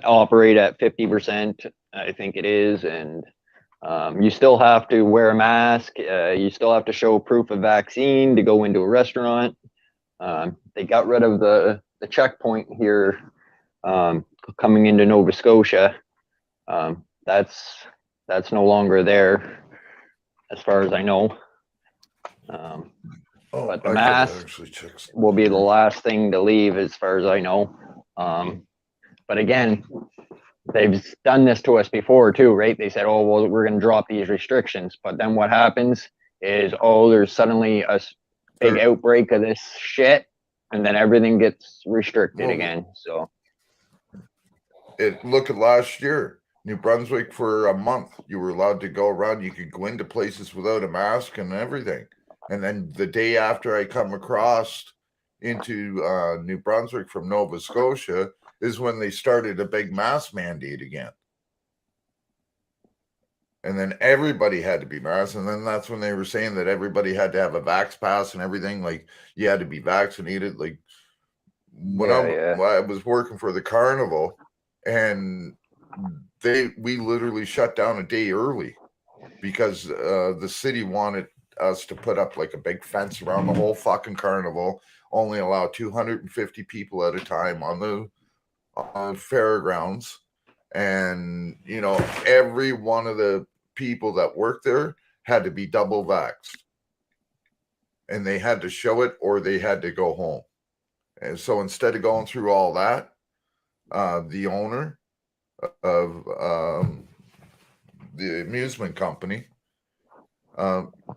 operate at 50%, I think it is, and you still have to wear a mask. You still have to show proof of vaccine to go into a restaurant. They got rid of the checkpoint here coming into Nova Scotia. That's no longer there, as far as I know. But the mask will be the last thing to leave, as far as I know. But again, they've done this to us before too, right? They said, "Oh, well, we're going to drop these restrictions," but then what happens is, there's suddenly a big outbreak of this shit, and then everything gets restricted again. So, look at last year, New Brunswick, for a month, you were allowed to go around. You could go into places without a mask and everything. And then the day after I come across into New Brunswick from Nova Scotia is when they started a big mask mandate again. And then everybody had to be masked. And then that's when they were saying that everybody had to have a vax pass and everything. Like, you had to be vaccinated. Like, when I was working for the carnival, and we literally shut down a day early because the city wanted us to put up like a big fence around the whole fucking carnival, only allow 250 people at a time on the fairgrounds. And, every one of the people that worked there had to be double vaxxed, and they had to show it or they had to go home. And so instead of going through all that, the owner of the amusement company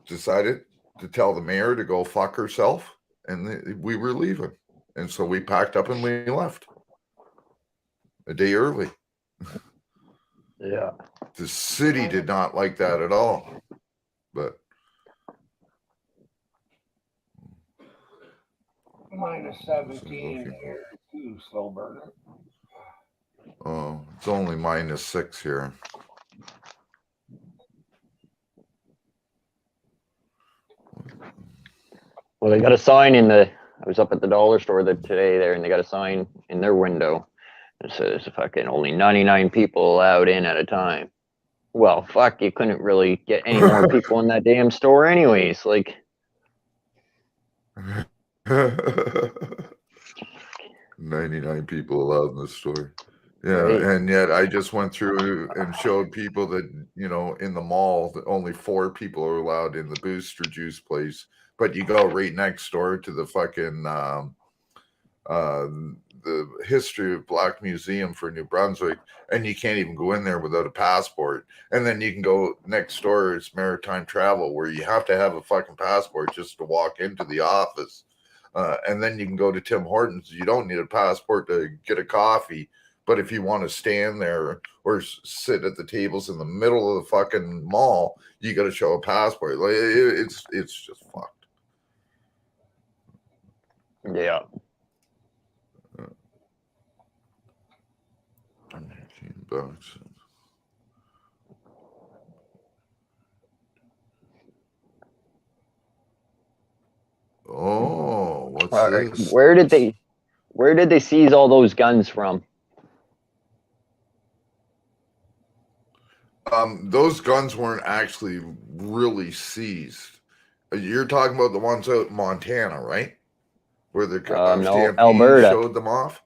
decided to tell the mayor to go fuck herself, and we were leaving. And so we packed up and we left a day early. Yeah. The city did not like that at all. But -17 here too, slow burner. Oh, it's only -6 here. Well, they got a sign I was up at the dollar store today there, and they got a sign in their window that says fucking only 99 people allowed in at a time. Well, fuck, you couldn't really get any more people in that damn store anyways. Like, 99 people allowed in the store. Yeah, right. And yet I just went through and showed people that, in the mall, that only 4 people are allowed in the Booster Juice place. But you go right next door to the fucking the History of Black Museum for New Brunswick, and you can't even go in there without a passport. And then you can go next door, it's Maritime Travel, where you have to have a fucking passport just to walk into the office. And then you can go to Tim Hortons. You don't need a passport to get a coffee. But if you want to stand there or sit at the tables in the middle of the fucking mall, you got to show a passport. Like, it's just fucked. Yeah. $19. Oh, what's this? Where did they seize all those guns from? Those guns weren't actually really seized. You're talking about the ones out in Montana, right? Where the No, Stampede Alberta. showed them off.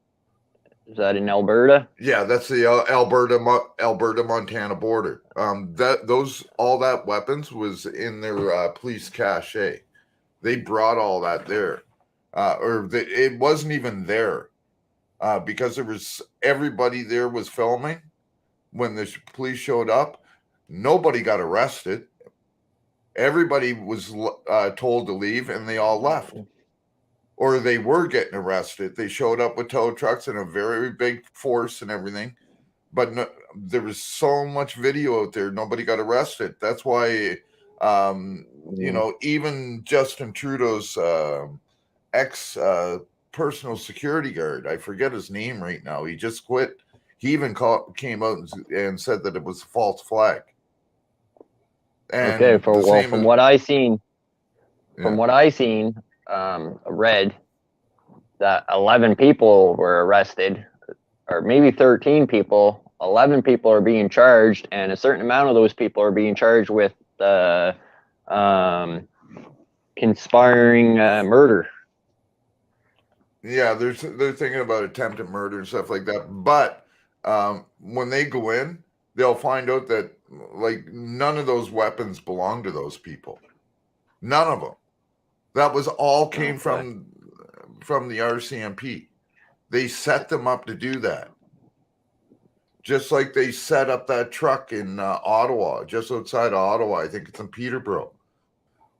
Is that in Alberta? Yeah, that's the Alberta Montana border. All that weapons was in their police cache. They brought all that there, it wasn't even there, because everybody there was filming when the police showed up. Nobody got arrested. Everybody was told to leave, and they all left. Or they were getting arrested. They showed up with tow trucks and a very big force and everything. But no, there was so much video out there, nobody got arrested. That's why, even Justin Trudeau's ex personal security guard, I forget his name right now, he just quit. He even came out and said that it was a false flag. And okay, from what I seen, read that 11 people were arrested, or maybe 13 people. 11 people are being charged, and a certain amount of those people are being charged with conspiring murder. Yeah, they're thinking about attempted murder and stuff like that. But when they go in, they'll find out that none of those weapons belong to those people. None of them. That was all came from the RCMP. They set them up to do that. Just like they set up that truck in Ottawa, just outside of Ottawa. I think it's in Peterborough,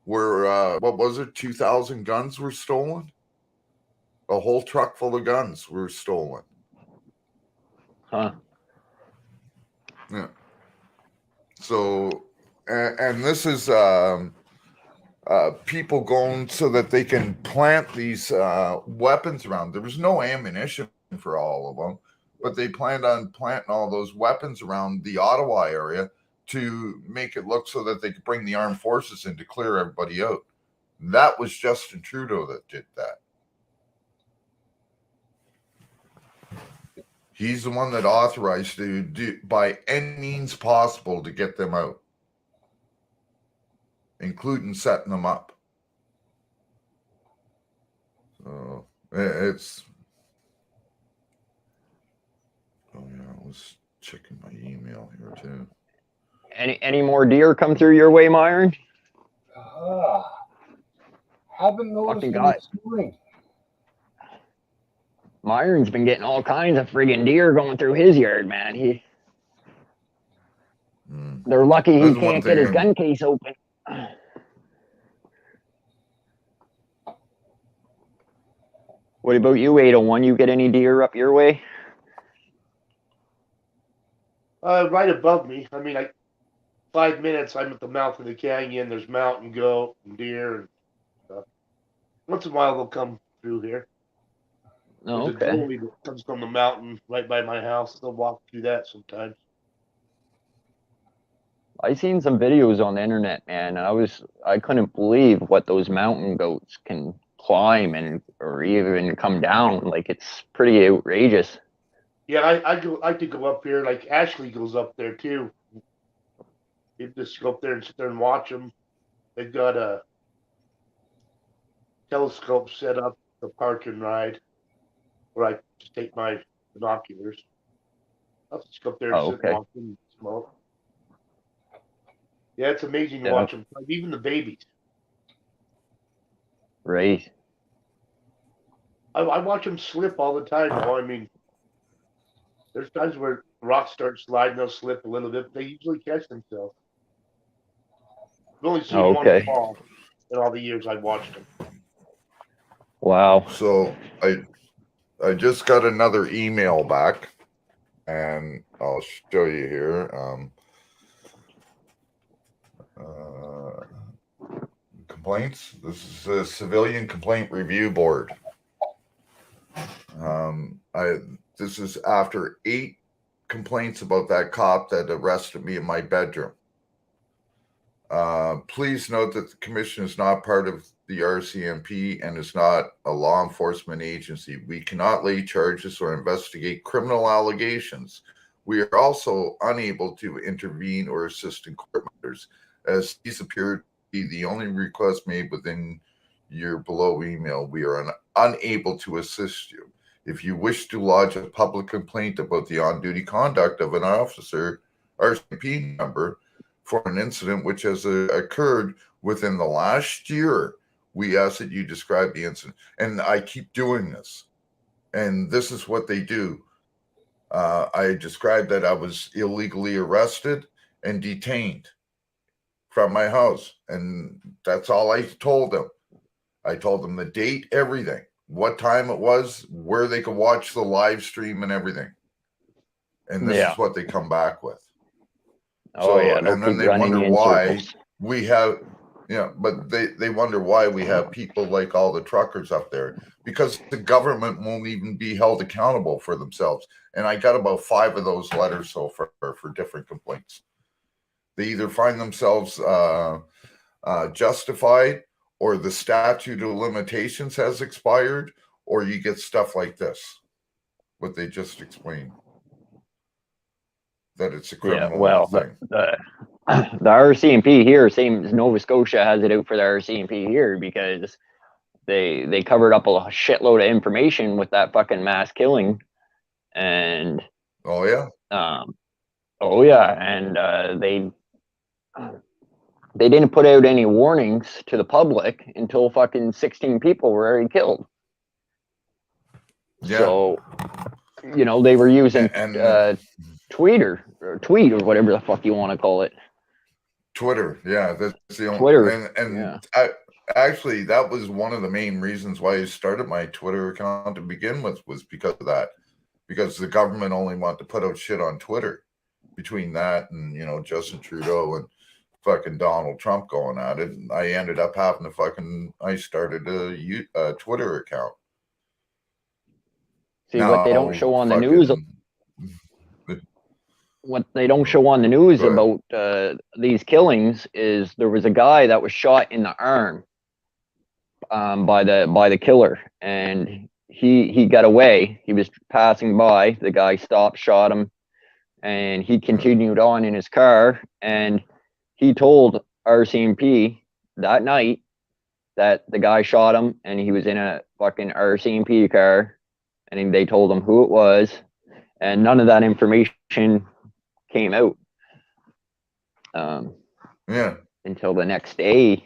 where, 2,000 guns were stolen? A whole truck full of guns were stolen. Huh. Yeah. So, and this is people going so that they can plant these weapons around. There was no ammunition for all of them, but they planned on planting all those weapons around the Ottawa area to make it look so that they could bring the armed forces in to clear everybody out. That was Justin Trudeau that did that. He's the one that authorized to do by any means possible to get them out, including setting them up. So it's. Oh yeah, I was checking my email here too. Any more deer come through your way, Myron? Haven't noticed any snoring. Myron's been getting all kinds of friggin' deer going through his yard, man. They're lucky he can't get his gun case open. What about you, 801? You get any deer up your way? Right above me. I mean, 5 minutes, I'm at the mouth of the canyon. There's mountain goat and deer and stuff. Once in a while, they'll come through here. Oh, okay. There's a doe that comes from the mountain right by my house. They'll walk through that sometimes. I seen some videos on the internet, man, and I couldn't believe what those mountain goats can climb or even come down. Like, it's pretty outrageous. Yeah, I like to go up here. Like Ashley goes up there too. You just go up there and sit there and watch them. They've got a telescope set up, the park and ride, where I just take my binoculars. I'll just go up there and sit and watch them and smoke. Yeah, it's amazing to watch them. Like, even the babies. Right. I watch them slip all the time. I mean, there's times where rocks start sliding, they'll slip a little bit, but they usually catch themselves. I've only seen one fall in all the years I've watched them. Wow. So I just got another email back, and I'll show you here. Complaints. This is a Civilian Complaint Review Board. This is after 8 complaints about that cop that arrested me in my bedroom. Please note that the commission is not part of the RCMP and is not a law enforcement agency. We cannot lay charges or investigate criminal allegations. We are also unable to intervene or assist in court matters, as these appear the only request made within your below email. We are unable to assist you. If you wish to lodge a public complaint about the on-duty conduct of an officer, RCMP member, for an incident which has occurred within the last year, we ask that you describe the incident. And I keep doing this. And this is what they do. I described that I was illegally arrested and detained from my house. And that's all I told them. I told them the date, everything, what time it was, where they could watch the live stream and everything. And this is what they come back with. Oh, yeah. And then they wonder why we have, but they wonder why we have people like all the truckers up there, because the government won't even be held accountable for themselves. And I got about 5 of those letters so far for different complaints. They either find themselves justified, or the statute of limitations has expired, or you get stuff like this, what they just explained, that it's a criminal thing. The RCMP here, same as Nova Scotia has it out for the RCMP here, because they covered up a shitload of information with that fucking mass killing, and they didn't put out any warnings to the public until fucking 16 people were already killed. Yeah. So, they were using tweet or whatever the fuck you want to call it. Twitter, yeah, that's the only Twitter. And actually, that was one of the main reasons why I started my Twitter account to begin with, was because of that. Because the government only wanted to put out shit on Twitter. Between that and Justin Trudeau and fucking Donald Trump going at it, and I ended up having to I started a Twitter account. See, what they don't show on the news. What they don't show on the news about these killings is there was a guy that was shot in the arm by the killer, and he got away. He was passing by. The guy stopped, shot him, and he continued on in his car. And he told RCMP that night that the guy shot him, and he was in a fucking RCMP car, and they told him who it was, and none of that information came out until the next day.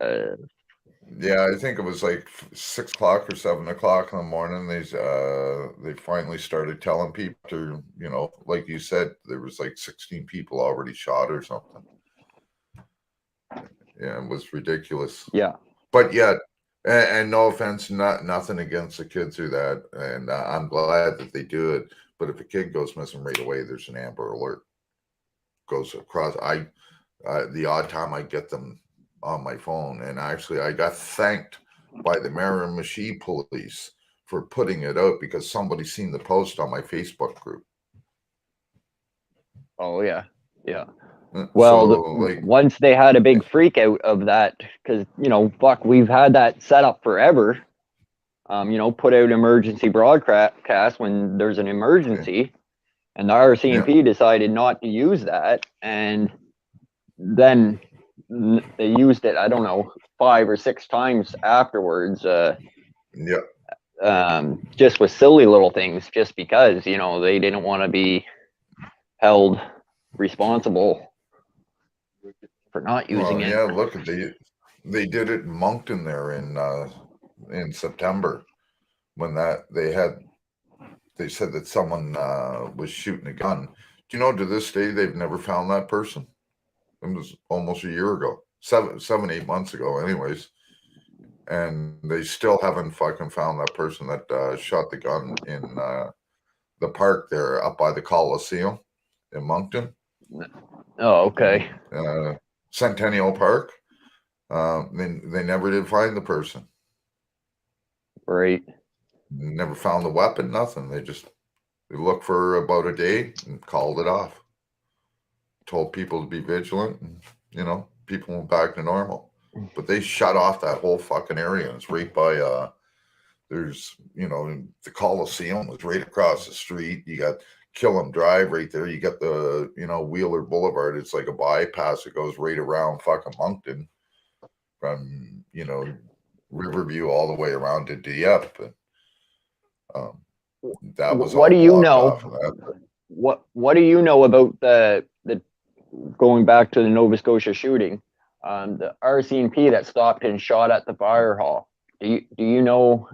I think it was like 6 o'clock or 7 o'clock in the morning. They finally started telling people, like you said, there was like 16 people already shot or something. Yeah, it was ridiculous. Yeah, but yet, and no offense, nothing against the kids or that, and I'm glad that they do it. But if a kid goes missing right away, there's an Amber Alert goes across. The odd time I get them on my phone, and actually I got thanked by the Miramichi police for putting it out because somebody seen the post on my Facebook group. Oh yeah. Well, once they had a big freak out of that, because we've had that set up forever. Put out emergency broadcast when there's an emergency, and the RCMP decided not to use that, and then they used it, I don't know, 5 or 6 times afterwards. Just with silly little things, just because they didn't want to be held responsible for not using it. Yeah, look, they did it in Moncton there in September, when they said that someone was shooting a gun. Do you know, to this day they've never found that person? It was almost a year ago, 7-8 months ago anyways, and they still haven't fucking found that person that shot the gun in the park there up by the Coliseum in Moncton. Oh, okay. Centennial Park. They never did find the person. Right. Never found the weapon, nothing. They looked for about a day and called it off. Told people to be vigilant, and people went back to normal. But they shut off that whole fucking area. It's right by there's the Coliseum was right across the street. You got Killam Drive right there. You got the, Wheeler Boulevard. It's like a bypass. It goes right around fucking Moncton from, Riverview all the way around to Dieppe. That was what all do you blocked know? off of that. What do you know about the going back to the Nova Scotia shooting? The RCMP that stopped and shot at the fire hall. Do you know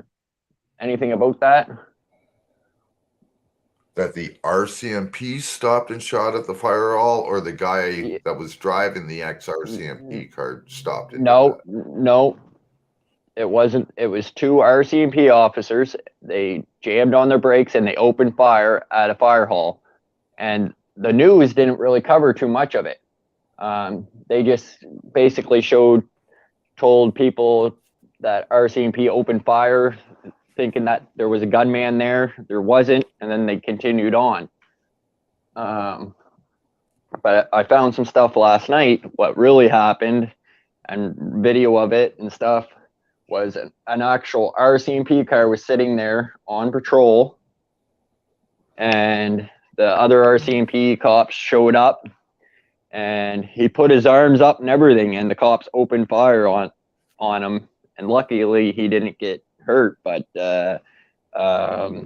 anything about that? That the RCMP stopped and shot at the fire hall, or the guy that was driving the ex-RCMP car stopped and No. It wasn't. It was two RCMP officers. They jammed on their brakes and they opened fire at a fire hall. And the news didn't really cover too much of it. They just basically told people that RCMP opened fire, thinking that there was a gunman there. There wasn't, and then they continued on. But I found some stuff last night. What really happened, and video of it and stuff, was an actual RCMP car was sitting there on patrol, and the other RCMP cops showed up, and he put his arms up and everything, and the cops opened fire on him, and luckily he didn't get hurt. But like I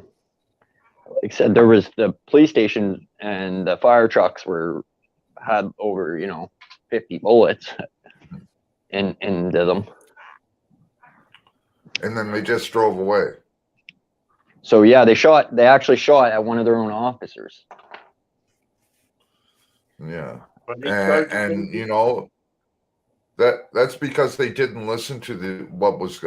said, there was the police station and the fire trucks had over 50 bullets into them. And then they just drove away. So yeah, they actually shot at one of their own officers. Yeah. And that's because they didn't listen to what was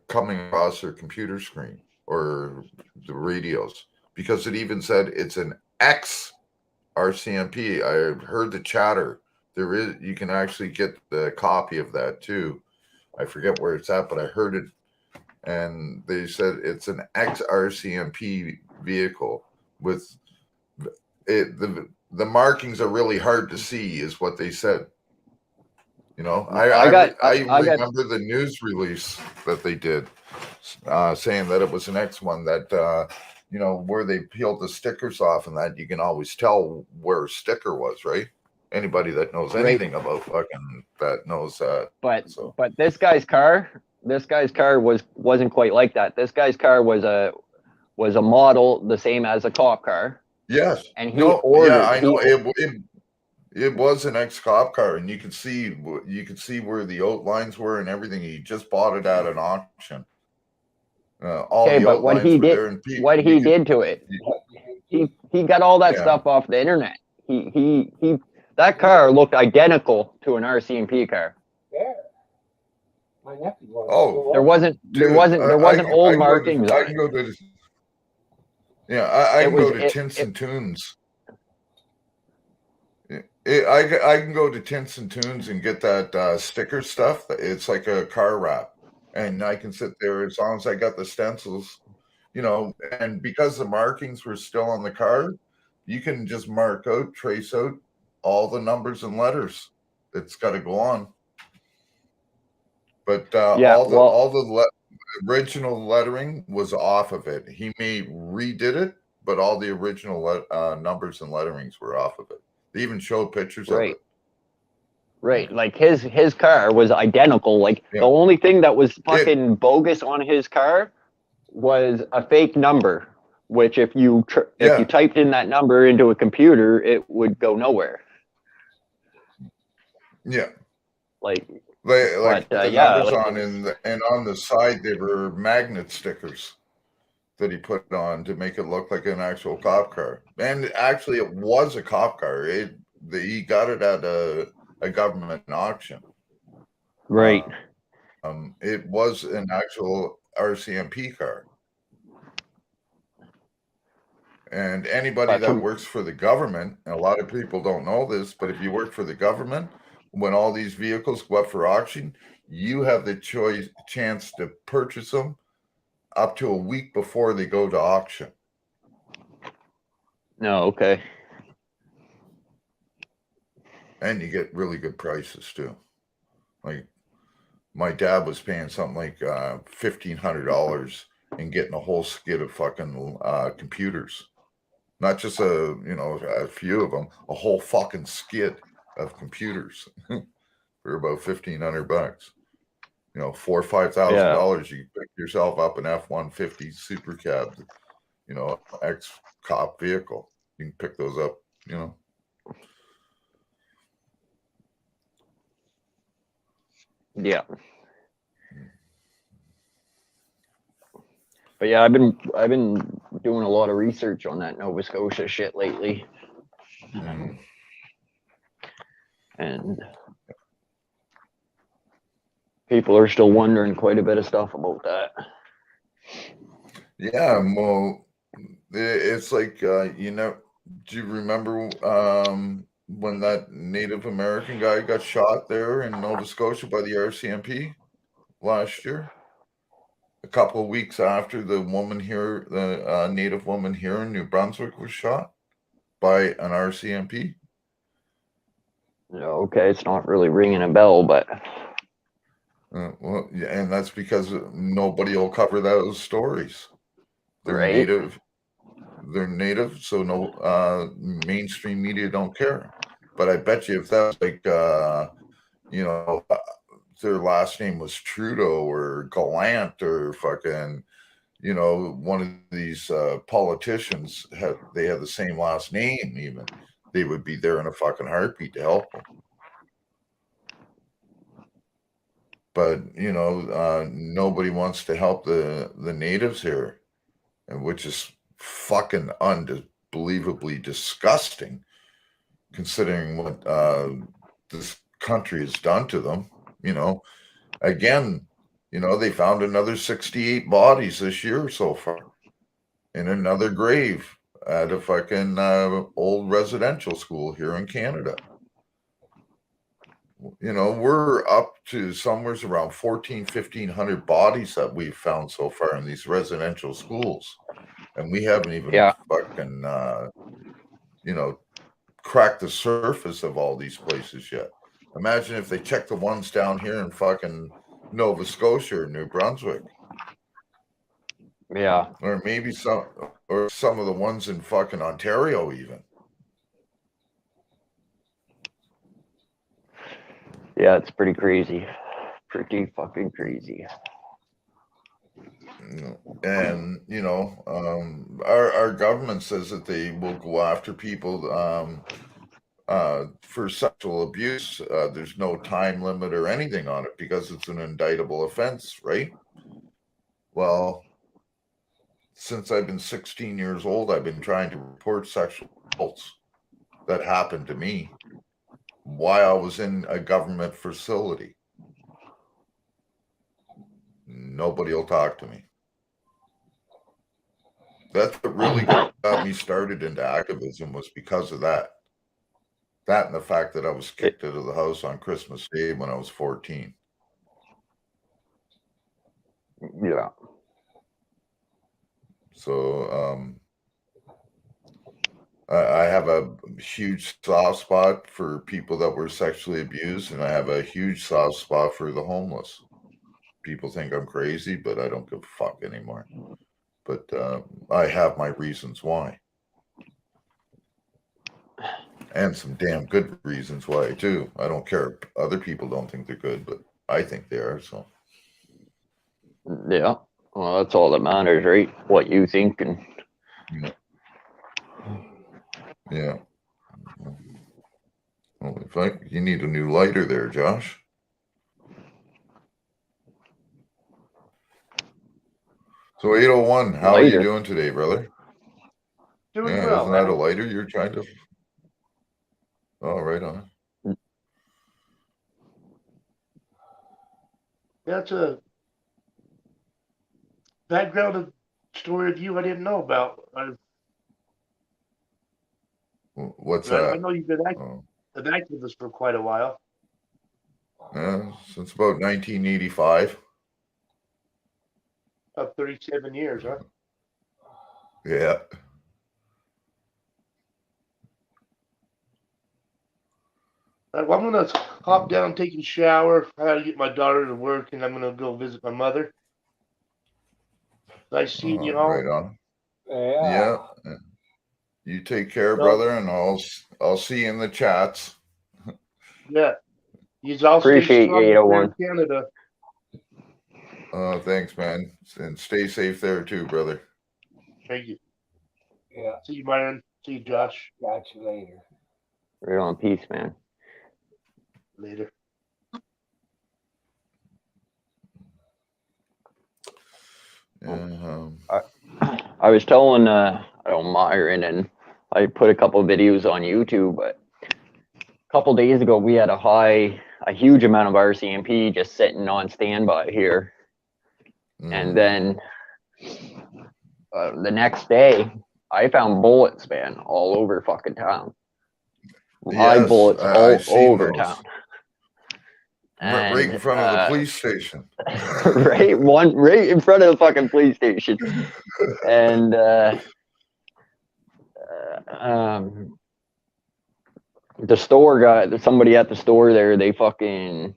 coming across their computer screen or the radios, because it even said it's an ex-RCMP. I heard the chatter. You can actually get the copy of that too. I forget where it's at, but I heard it. And they said it's an ex-RCMP vehicle with it. The markings are really hard to see, is what they said. I remember the news release that they did, saying that it was an X one that, where they peeled the stickers off, and that you can always tell where a sticker was, right? Anybody that knows anything about fucking that knows that. But this guy's car wasn't quite like that. This guy's car was a model the same as a cop car. Yes. And I know it was an ex-cop car, and you could see where the outlines were and everything. He just bought it at an auction. What he did to it, he got all that stuff off the internet. He that car looked identical to an RCMP car. Yeah. My nephew was. Oh, there wasn't old markings on it. I can go to Tints and Tunes. I can go to Tints and Tunes and get that sticker stuff. It's like a car wrap, and I can sit there as long as I got the stencils, and because the markings were still on the car, you can just trace out all the numbers and letters. It's got to go on. But all the original lettering was off of it. He redid it, but all the original numbers and letterings were off of it. They even showed pictures of it. Right, like his car was identical. Like the only thing that was fucking bogus on his car was a fake number, which if you typed in that number into a computer, it would go nowhere. Yeah. The numbers on and on the side, they were magnet stickers that he put on to make it look like an actual cop car. And actually, it was a cop car. He got it at a government auction. Right. It was an actual RCMP car. And anybody that works for the government, and a lot of people don't know this, but if you work for the government, when all these vehicles go up for auction, you have the chance to purchase them up to a week before they go to auction. No, okay. And you get really good prices too. Like my dad was paying something like $1,500 and getting a whole skid of fucking computers. Not just a few of them, a whole fucking skid of computers for about $1,500. $4,000 or $5,000. You pick yourself up an F-150 Super Cab, ex-cop vehicle. You can pick those up, Yeah. But yeah, I've been doing a lot of research on that Nova Scotia shit lately. And people are still wondering quite a bit of stuff about that. Yeah, well, it's like, do you remember when that Native American guy got shot there in Nova Scotia by the RCMP last year? A couple of weeks after the Native woman here in New Brunswick was shot by an RCMP. Okay, it's not really ringing a bell, but well, yeah, and that's because nobody will cover those stories. They're right? native, so no mainstream media don't care. But I bet you if that was like their last name was Trudeau or Gallant or fucking one of these politicians had the same last name, even they would be there in a fucking heartbeat to help them. But nobody wants to help the natives here, and which is fucking unbelievably disgusting, considering what this country has done to them. Again, they found another 68 bodies this year so far in another grave at a fucking old residential school here in Canada. We're up to somewhere around 1,500 bodies that we've found so far in these residential schools. And we haven't even fucking, cracked the surface of all these places yet. Imagine if they checked the ones down here in fucking Nova Scotia or New Brunswick. Yeah. Or maybe some of the ones in fucking Ontario even. Yeah, it's pretty crazy. Pretty fucking crazy. And our government says that they will go after people for sexual abuse. There's no time limit or anything on it because it's an indictable offense, right? Well, since I've been 16 years old, I've been trying to report sexual assaults that happened to me while I was in a government facility. Nobody will talk to me. That's what really got me started into activism, was because of that. That and the fact that I was kicked out of the house on Christmas Day when I was 14. Yeah. So I have a huge soft spot for people that were sexually abused, and I have a huge soft spot for the homeless. People think I'm crazy, but I don't give a fuck anymore. But I have my reasons why. And some damn good reasons why, too. I don't care if other people don't think they're good, but I think they are, so. Yeah. Well, that's all that matters, right? What you think. And yeah. Well, you need a new lighter there, Josh. So 801, how are you doing today, brother? Doing well. Isn't that a lighter you're trying to? Oh, right on. That's a background story of you I didn't know about. What's that? I know you've been an activist for quite a while. Since about 1985. About 37 years, huh? Yeah. Well, I'm going to hop down, take a shower. I got to get my daughter to work, and I'm going to go visit my mother. Nice seeing you all. Right on. Yeah. You take care, So- brother, and I'll see you in the chats. Yeah. You all stay Appreciate strong you, up there 801. in Canada. Thanks, man, and stay safe there too, brother. Thank you. Yeah, See you, Myron. See you, Josh. catch you later. Right on. Peace, man. Later. Yeah, I was telling Myron, and I put a couple videos on YouTube, but a couple days ago we had a huge amount of RCMP just sitting on standby here. And then the next day I found bullets, man, all over fucking town. Live bullets all over town. And, right in front of the police station. right in front of the fucking police station. And the store guy, somebody at the store there, they found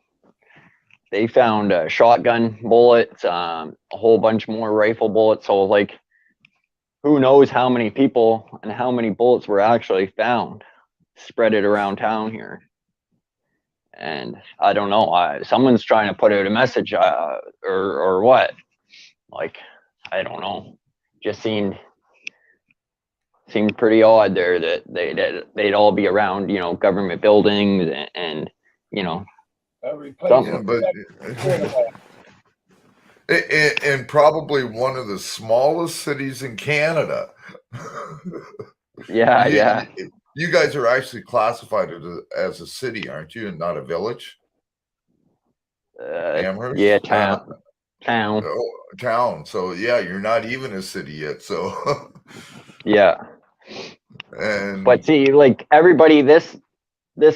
shotgun bullets, a whole bunch more rifle bullets. So like, who knows how many people and how many bullets were actually found, spread it around town here. And I don't know, someone's trying to put out a message or what. Like, I don't know. Just seemed pretty odd there that they'd all be around, you know, government buildings and you know, Every place. Yeah, but and probably one of the smallest cities in Canada. yeah. You guys are actually classified as a city, aren't you, and not a village? Amherst? Yeah, town. Oh, town. So yeah, you're not even a city yet. So yeah. And but see, like everybody, this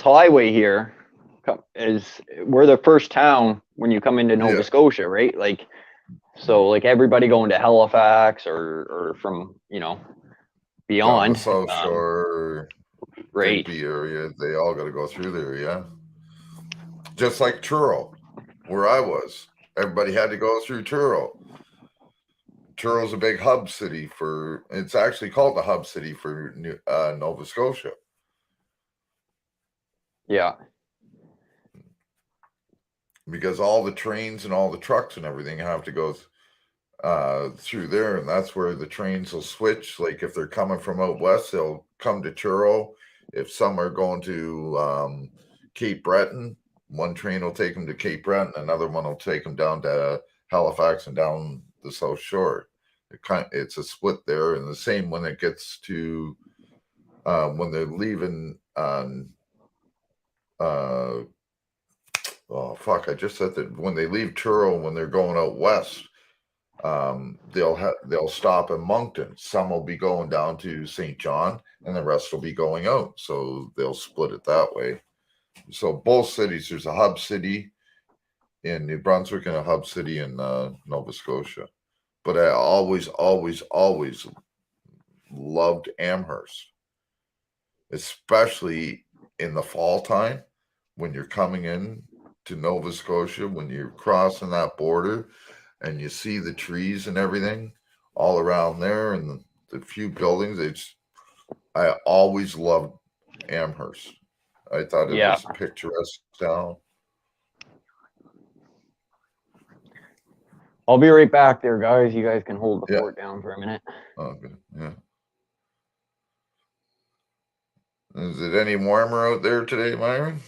highway here we're the first town when you come into Nova Scotia, right? Like, so like everybody going to Halifax or from, you know, beyond the South Shore, right? Digby area, they all got to go through there. Yeah, just like Truro, where I was, everybody had to go through Truro. Truro's a big hub city it's actually called the hub city for Nova Scotia. Yeah. Because all the trains and all the trucks and everything have to go through there, and that's where the trains will switch. Like if they're coming from out west, they'll come to Truro. If some are going to Cape Breton, one train will take them to Cape Breton, another one will take them down to Halifax and down the South Shore. It's a split there, and the same when it gets to when they're leaving. Oh fuck! I just said that when they leave Truro, when they're going out west, they'll stop in Moncton. Some will be going down to St. John, and the rest will be going out. So they'll split it that way. So both cities, there's a hub city in New Brunswick and a hub city in Nova Scotia. But I always loved Amherst, especially in the fall time when you're coming in to Nova Scotia, when you're crossing that border and you see the trees and everything all around there and the few buildings. I always loved Amherst. I thought it was a picturesque town. I'll be right back there, guys. You guys can hold the fort down for a minute. Okay. Yeah. Is it any warmer out there today, Myron?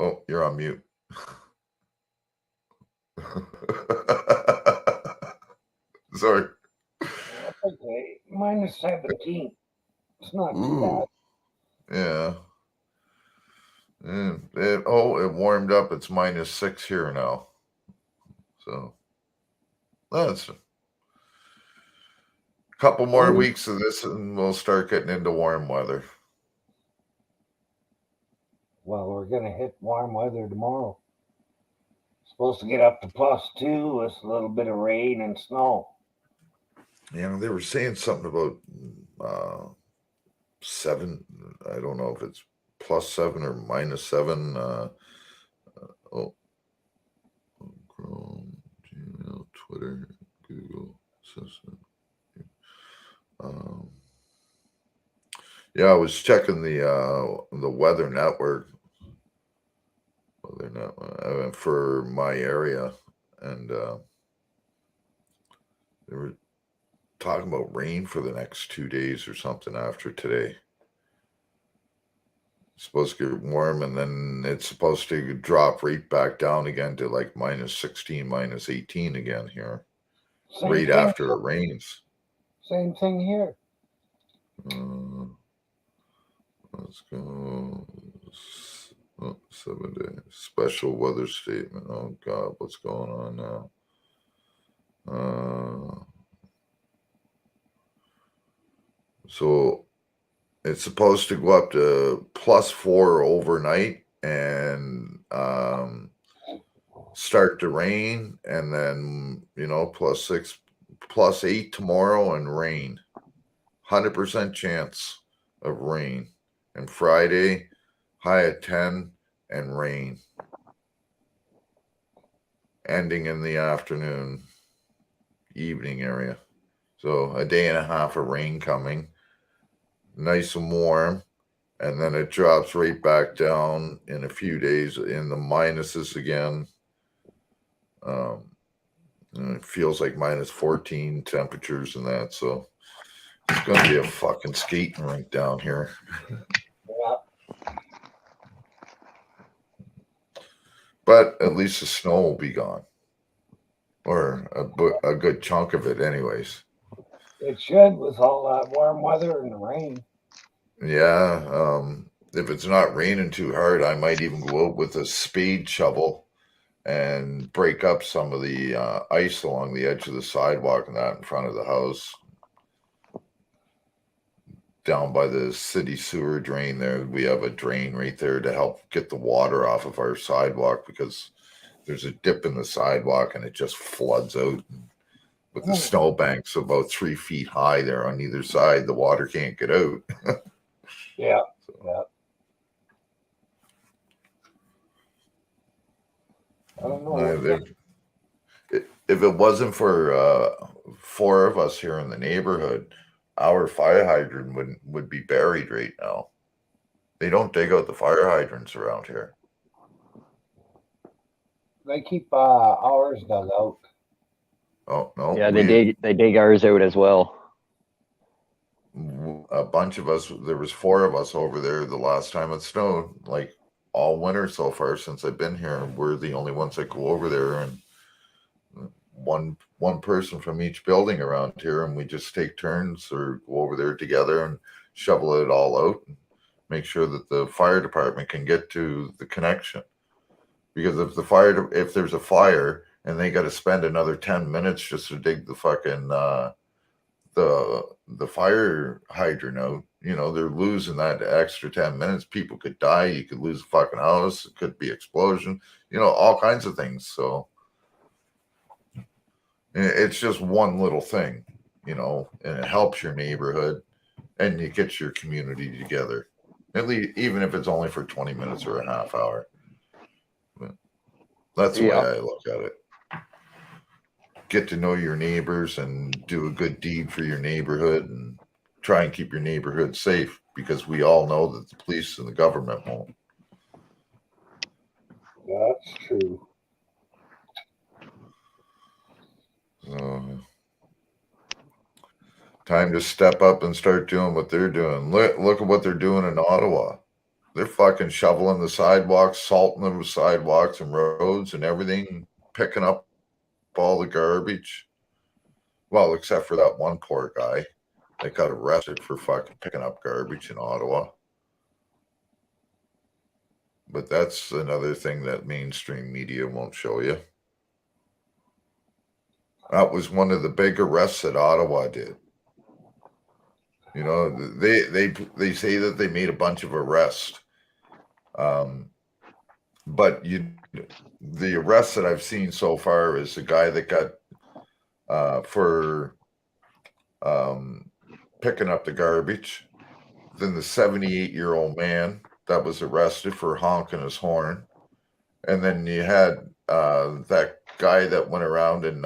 Oh, you're on mute. Sorry. That's okay. -17. It's not too bad. Yeah. It warmed up. It's -6 here now. So that's a couple more weeks of this and we'll start getting into warm weather. Well, we're going to hit warm weather tomorrow. Supposed to get up to +2 with a little bit of rain and snow. Yeah, they were saying something about 7. I don't know if it's +7 or -7. Chrome, Gmail, Twitter, Google Assistant. Yeah, I was checking the weather network for my area, and they were talking about rain for the next 2 days or something after today. It's supposed to get warm, and then it's supposed to drop right back down again to like -16, -18 again here, right after it rains. Same thing here. Let's go. 7 day special weather statement. Oh God, what's going on now? So it's supposed to go up to +4 overnight and start to rain, and then +6, +8 tomorrow and rain. 100% chance of rain. And Friday, high at 10 and rain. Ending in the afternoon, evening area. So a day and a half of rain coming. Nice and warm. And then it drops right back down in a few days in the minuses again. And it feels like -14 temperatures and that. So it's going to be a fucking skating rink down here. Yeah. But at least the snow will be gone. Or a good chunk of it anyways. It should with all that warm weather and the rain. Yeah. If it's not raining too hard, I might even go out with a spade shovel and break up some of the ice along the edge of the sidewalk and that in front of the house. Down by the city sewer drain there, we have a drain right there to help get the water off of our sidewalk because there's a dip in the sidewalk and it just floods out. With the snowbanks about 3 feet high there on either side, the water can't get out. Yeah. Yeah. I don't know. If it wasn't for 4 of us here in the neighborhood, our fire hydrant would be buried right now. They don't dig out the fire hydrants around here. They keep ours dug out. Oh no! Yeah, they dig ours out as well. A bunch of us. There was 4 of us over there the last time it snowed. Like all winter so far since I've been here, we're the only ones that go over there, and one person from each building around here, and we just take turns or go over there together and shovel it all out and make sure that the fire department can get to the connection. Because if there's a fire and they got to spend another 10 minutes just to dig the fucking the fire hydrant out, they're losing that extra 10 minutes. People could die. You could lose a fucking house. It could be explosion. All kinds of things. So it's just one little thing, and it helps your neighborhood and it gets your community together. At least, even if it's only for 20 minutes or a half hour. But that's the way I look at it. Get to know your neighbors and do a good deed for your neighborhood and try and keep your neighborhood safe, because we all know that the police and the government won't. That's true. Time to step up and start doing what they're doing. Look at what they're doing in Ottawa. They're fucking shoveling the sidewalks, salting the sidewalks and roads and everything, picking up all the garbage. Well, except for that one poor guy that got arrested for fucking picking up garbage in Ottawa. But that's another thing that mainstream media won't show you. That was one of the big arrests that Ottawa did. They say that they made a bunch of arrests. But the arrests that I've seen so far is the guy that got for picking up the garbage. Then the 78-year-old man that was arrested for honking his horn. And then you had that guy that went around and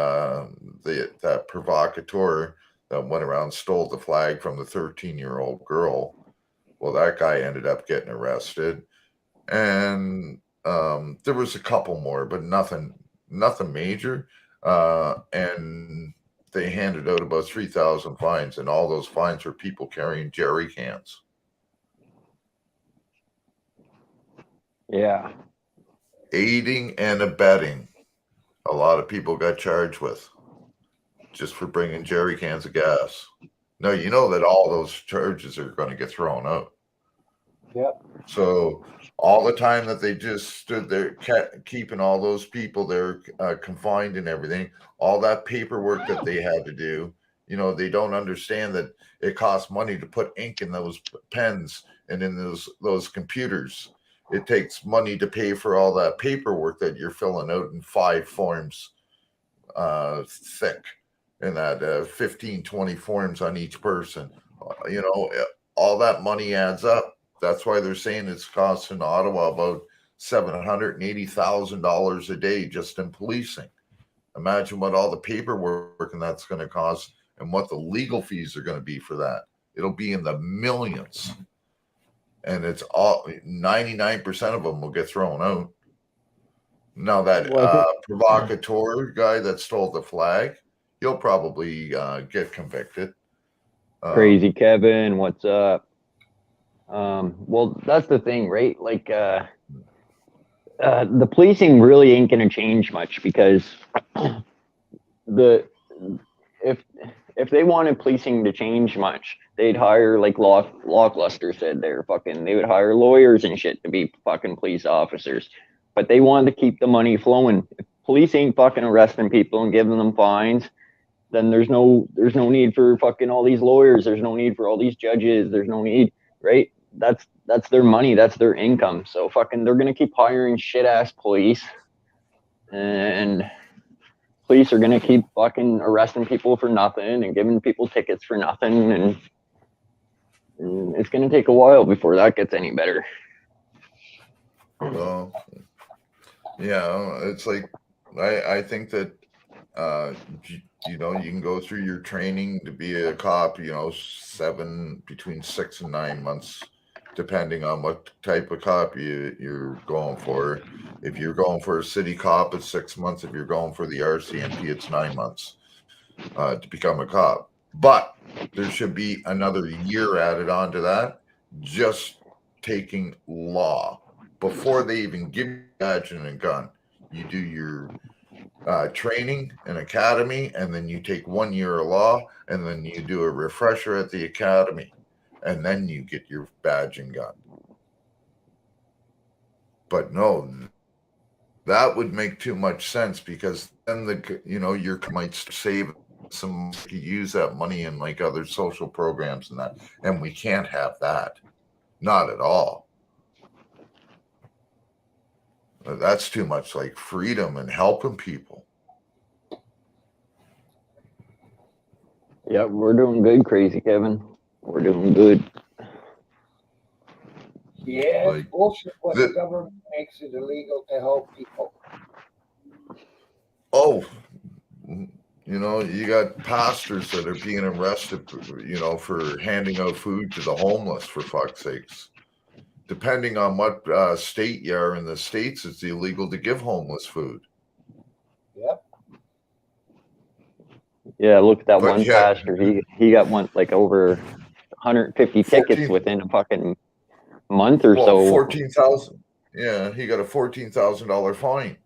that provocateur that went around and stole the flag from the 13-year-old girl. Well, that guy ended up getting arrested, and there was a couple more, but nothing major. And they handed out about 3,000 fines, and all those fines were people carrying jerry cans. Yeah. Aiding and abetting. A lot of people got charged with just for bringing jerry cans of gas. No, you know that all those charges are going to get thrown out. Yep. So all the time that they just stood there keeping all those people there confined and everything, all that paperwork that they had to do, you know, they don't understand that it costs money to put ink in those pens and in those computers. It takes money to pay for all that paperwork that you're filling out in 5 forms thick, and that 15, 20 forms on each person. You know, all that money adds up. That's why they're saying it's costing Ottawa about $780,000 a day just in policing. Imagine what all the paperwork and that's going to cost, and what the legal fees are going to be for that. It'll be in the millions, and it's all 99% of them will get thrown out. Now that provocateur guy that stole the flag, he'll probably get convicted. Crazy Kevin, what's up? Well, that's the thing, right? Like, the policing really ain't gonna change much, because if they wanted policing to change much, they'd hire, like Lockluster said there, they would hire lawyers and shit to be fucking police officers. But they wanted to keep the money flowing. If police ain't fucking arresting people and giving them fines, then there's no need for fucking all these lawyers. There's no need for all these judges. There's no need, right? That's their money. That's their income. So they're gonna keep hiring shit ass police, and police are gonna keep fucking arresting people for nothing and giving people tickets for nothing, and it's gonna take a while before that gets any better. Well, yeah, it's like I think that you know, you can go through your training to be a cop, you know, between 6 and 9 months, depending on what type of cop you're going for. If you're going for a city cop, it's 6 months. If you're going for the RCMP, it's 9 months to become a cop. But there should be another year added on to that, just taking law. Before they even give you a badge and a gun, you do your training and academy, and then you take 1 year of law, and then you do a refresher at the academy, and then you get your badge and gun. But no, that would make too much sense, because then you might save some, use that money in like other social programs and that, and we can't have that, not at all. That's too much like freedom and helping people. Yeah, we're doing good, Crazy Kevin. We're doing good. Yeah, it's bullshit when the government makes it illegal to help people. Oh, you know, you got pastors that are being arrested, you know, for handing out food to the homeless, for fuck's sakes. Depending on what state you are in the States, it's illegal to give homeless food. Yep. Yeah, look at that one pastor. He got over 150 tickets within a fucking month or so. 14,000. Yeah, he got a $14,000 fine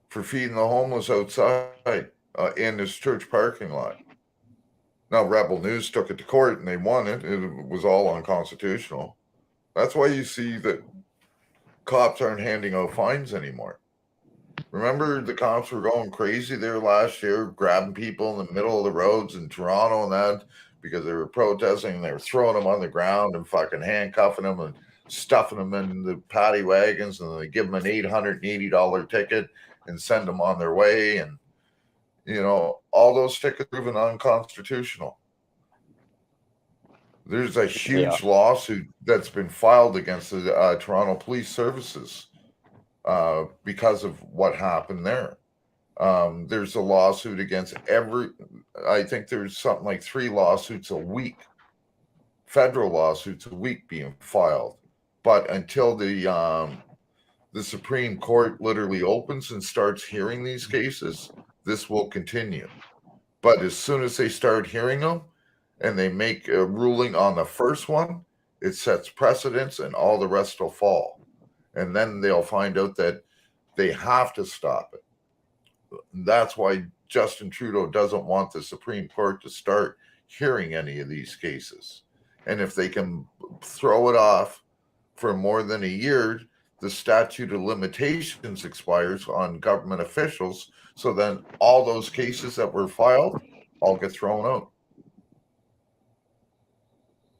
for feeding the homeless outside in his church parking lot. Now, Rebel News took it to court and they won it. It was all unconstitutional. That's why you see that cops aren't handing out fines anymore. Remember, the cops were going crazy there last year, grabbing people in the middle of the roads in Toronto and that, because they were protesting, and they were throwing them on the ground and fucking handcuffing them and stuffing them in the paddy wagons, and they give them an $880 ticket and send them on their way. And you know, all those tickets are proven unconstitutional. There's a huge lawsuit that's been filed against the Toronto Police Services because of what happened there. There's a lawsuit against I think there's something like 3 lawsuits a week, federal lawsuits a week being filed. But until the Supreme Court literally opens and starts hearing these cases, this will continue. But as soon as they start hearing them and they make a ruling on the first one, it sets precedents and all the rest will fall. And then they'll find out that they have to stop it. That's why Justin Trudeau doesn't want the Supreme Court to start hearing any of these cases. And if they can throw it off for more than a year, the statute of limitations expires on government officials. So then all those cases that were filed all get thrown out.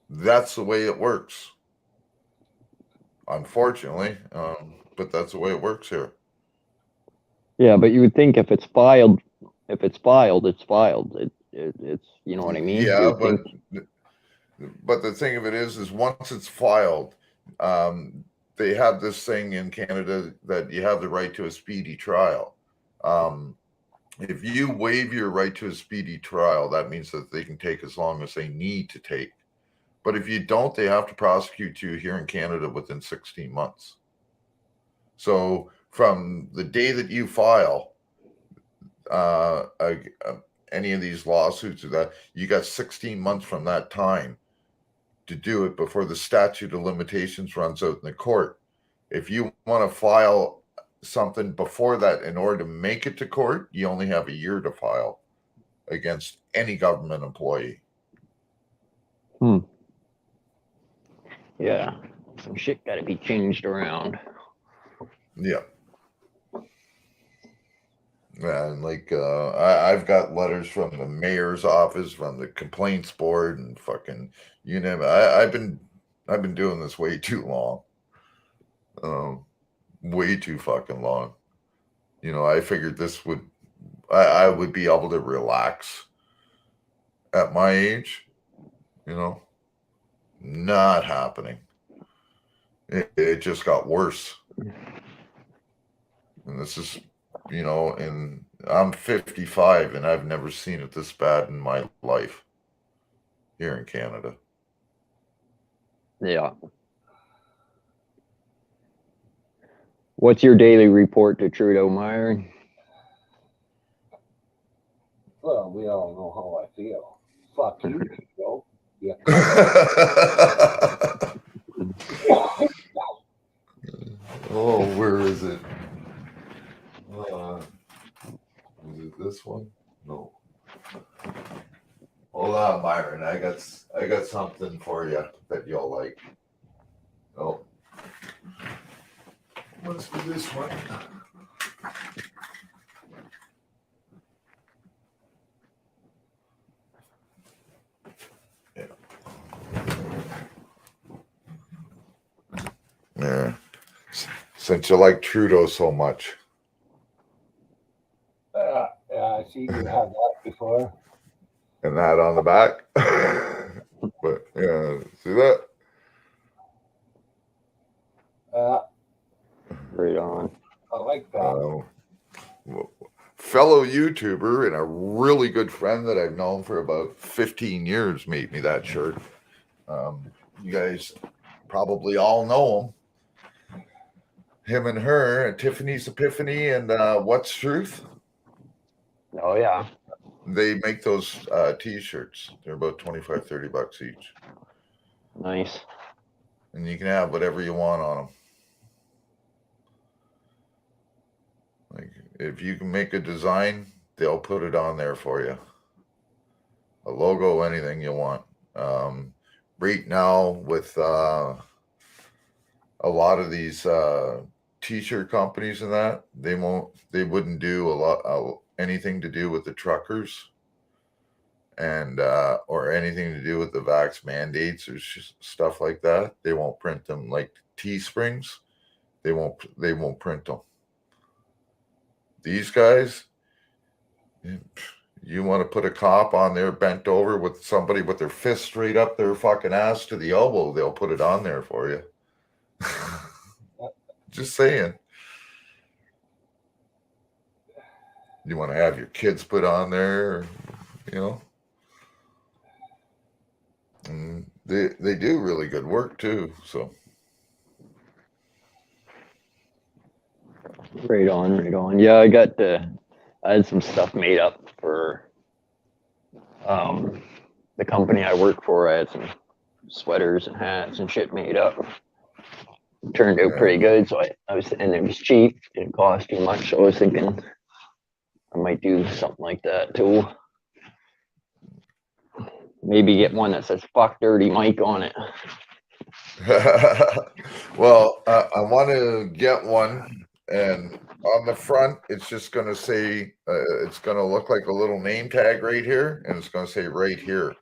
That's the way it works. Unfortunately, but that's the way it works here. Yeah, but you would think if it's filed, it's filed. It's you know what I mean? Yeah, but the thing of it is once it's filed, they have this thing in Canada that you have the right to a speedy trial. If you waive your right to a speedy trial, that means that they can take as long as they need to take. But if you don't, they have to prosecute you here in Canada within 16 months. So from the day that you file any of these lawsuits or that, you got 16 months from that time to do it before the statute of limitations runs out in the court. If you want to file something before that in order to make it to court, you only have a year to file against any government employee. Yeah, some shit got to be changed around. Yeah. And like I've got letters from the mayor's office, from the complaints board, and fucking you name it. I've been doing this way too long. Way too fucking long. You know, I figured I would be able to relax at my age. You know, not happening. It just got worse. And this is, you know, and I'm 55 and I've never seen it this bad in my life here in Canada. Yeah. What's your daily report to Trudeau, Myron? Well, we all know how I feel. Fuck you, Trudeau. Yeah. Oh, where is it? Is it this one? No. Hold on, Myron. I got something for you that you'll like. Oh, must be this one. Yeah. Yeah. Since you like Trudeau so much. Yeah, I see you had that before. And that on the back. But yeah, see that? Right on. I like that. Fellow YouTuber and a really good friend that I've known for about 15 years made me that shirt. You guys probably all know him. Him and her, Tiffany's Epiphany and What's Truth? Oh, yeah. They make those t-shirts. They're about $25-$30 each. Nice. And you can have whatever you want on them. Like, if you can make a design, they'll put it on there for you. A logo, anything you want. Right now, with a lot of these t-shirt companies and that, they wouldn't do anything to do with the truckers and or anything to do with the vax mandates or stuff like that. They won't print them. Like Teesprings, they won't print them. These guys, you want to put a cop on there bent over with somebody with their fist straight up their fucking ass to the elbow, they'll put it on there for you. Just saying. you want to have your kids put on there, you know. And they do really good work too. So Right on, right on. Yeah, I had some stuff made up for the company I work for. I had some sweaters and hats and shit made up. Turned out pretty good, so and it was cheap, didn't cost too much, so I was thinking I might do something like that too. Maybe get one that says "Fuck Dirty Mike" on it. Well, I want to get one, and on the front, it's just going to say, it's going to look like a little name tag right here, and it's going to say right here.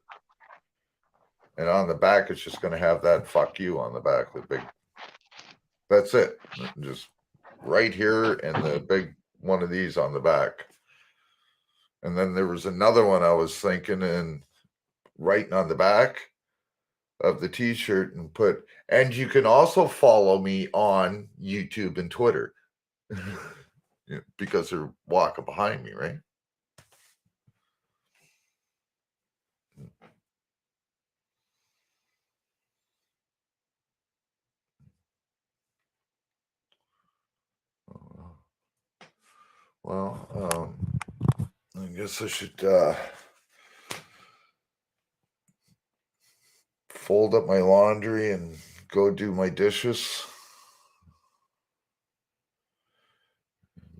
And on the back, it's just going to have that "fuck you" on the back, the big. That's it. Just right here, and the big one of these on the back. And then there was another one I was thinking, and writing on the back of the t-shirt and put, and you can also follow me on YouTube and Twitter. Because they're walking behind me, right? Well, I guess I should fold up my laundry and go do my dishes.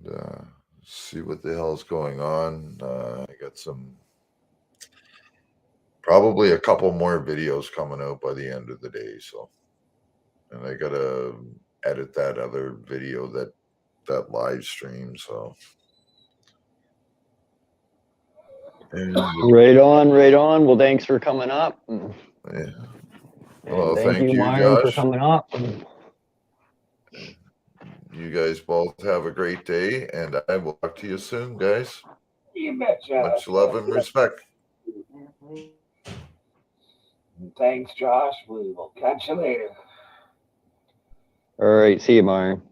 And, see what the hell's going on. I got probably a couple more videos coming out by the end of the day. So, and I gotta edit that other video, that live stream. So, Right on, right on. Well, thanks for coming up. Yeah. Well, thank you, Josh, for coming up. You guys both have a great day, and I will talk to you soon, guys. You betcha. Much love and respect. Thanks, Josh. We will catch you later. All right, see you, Myron.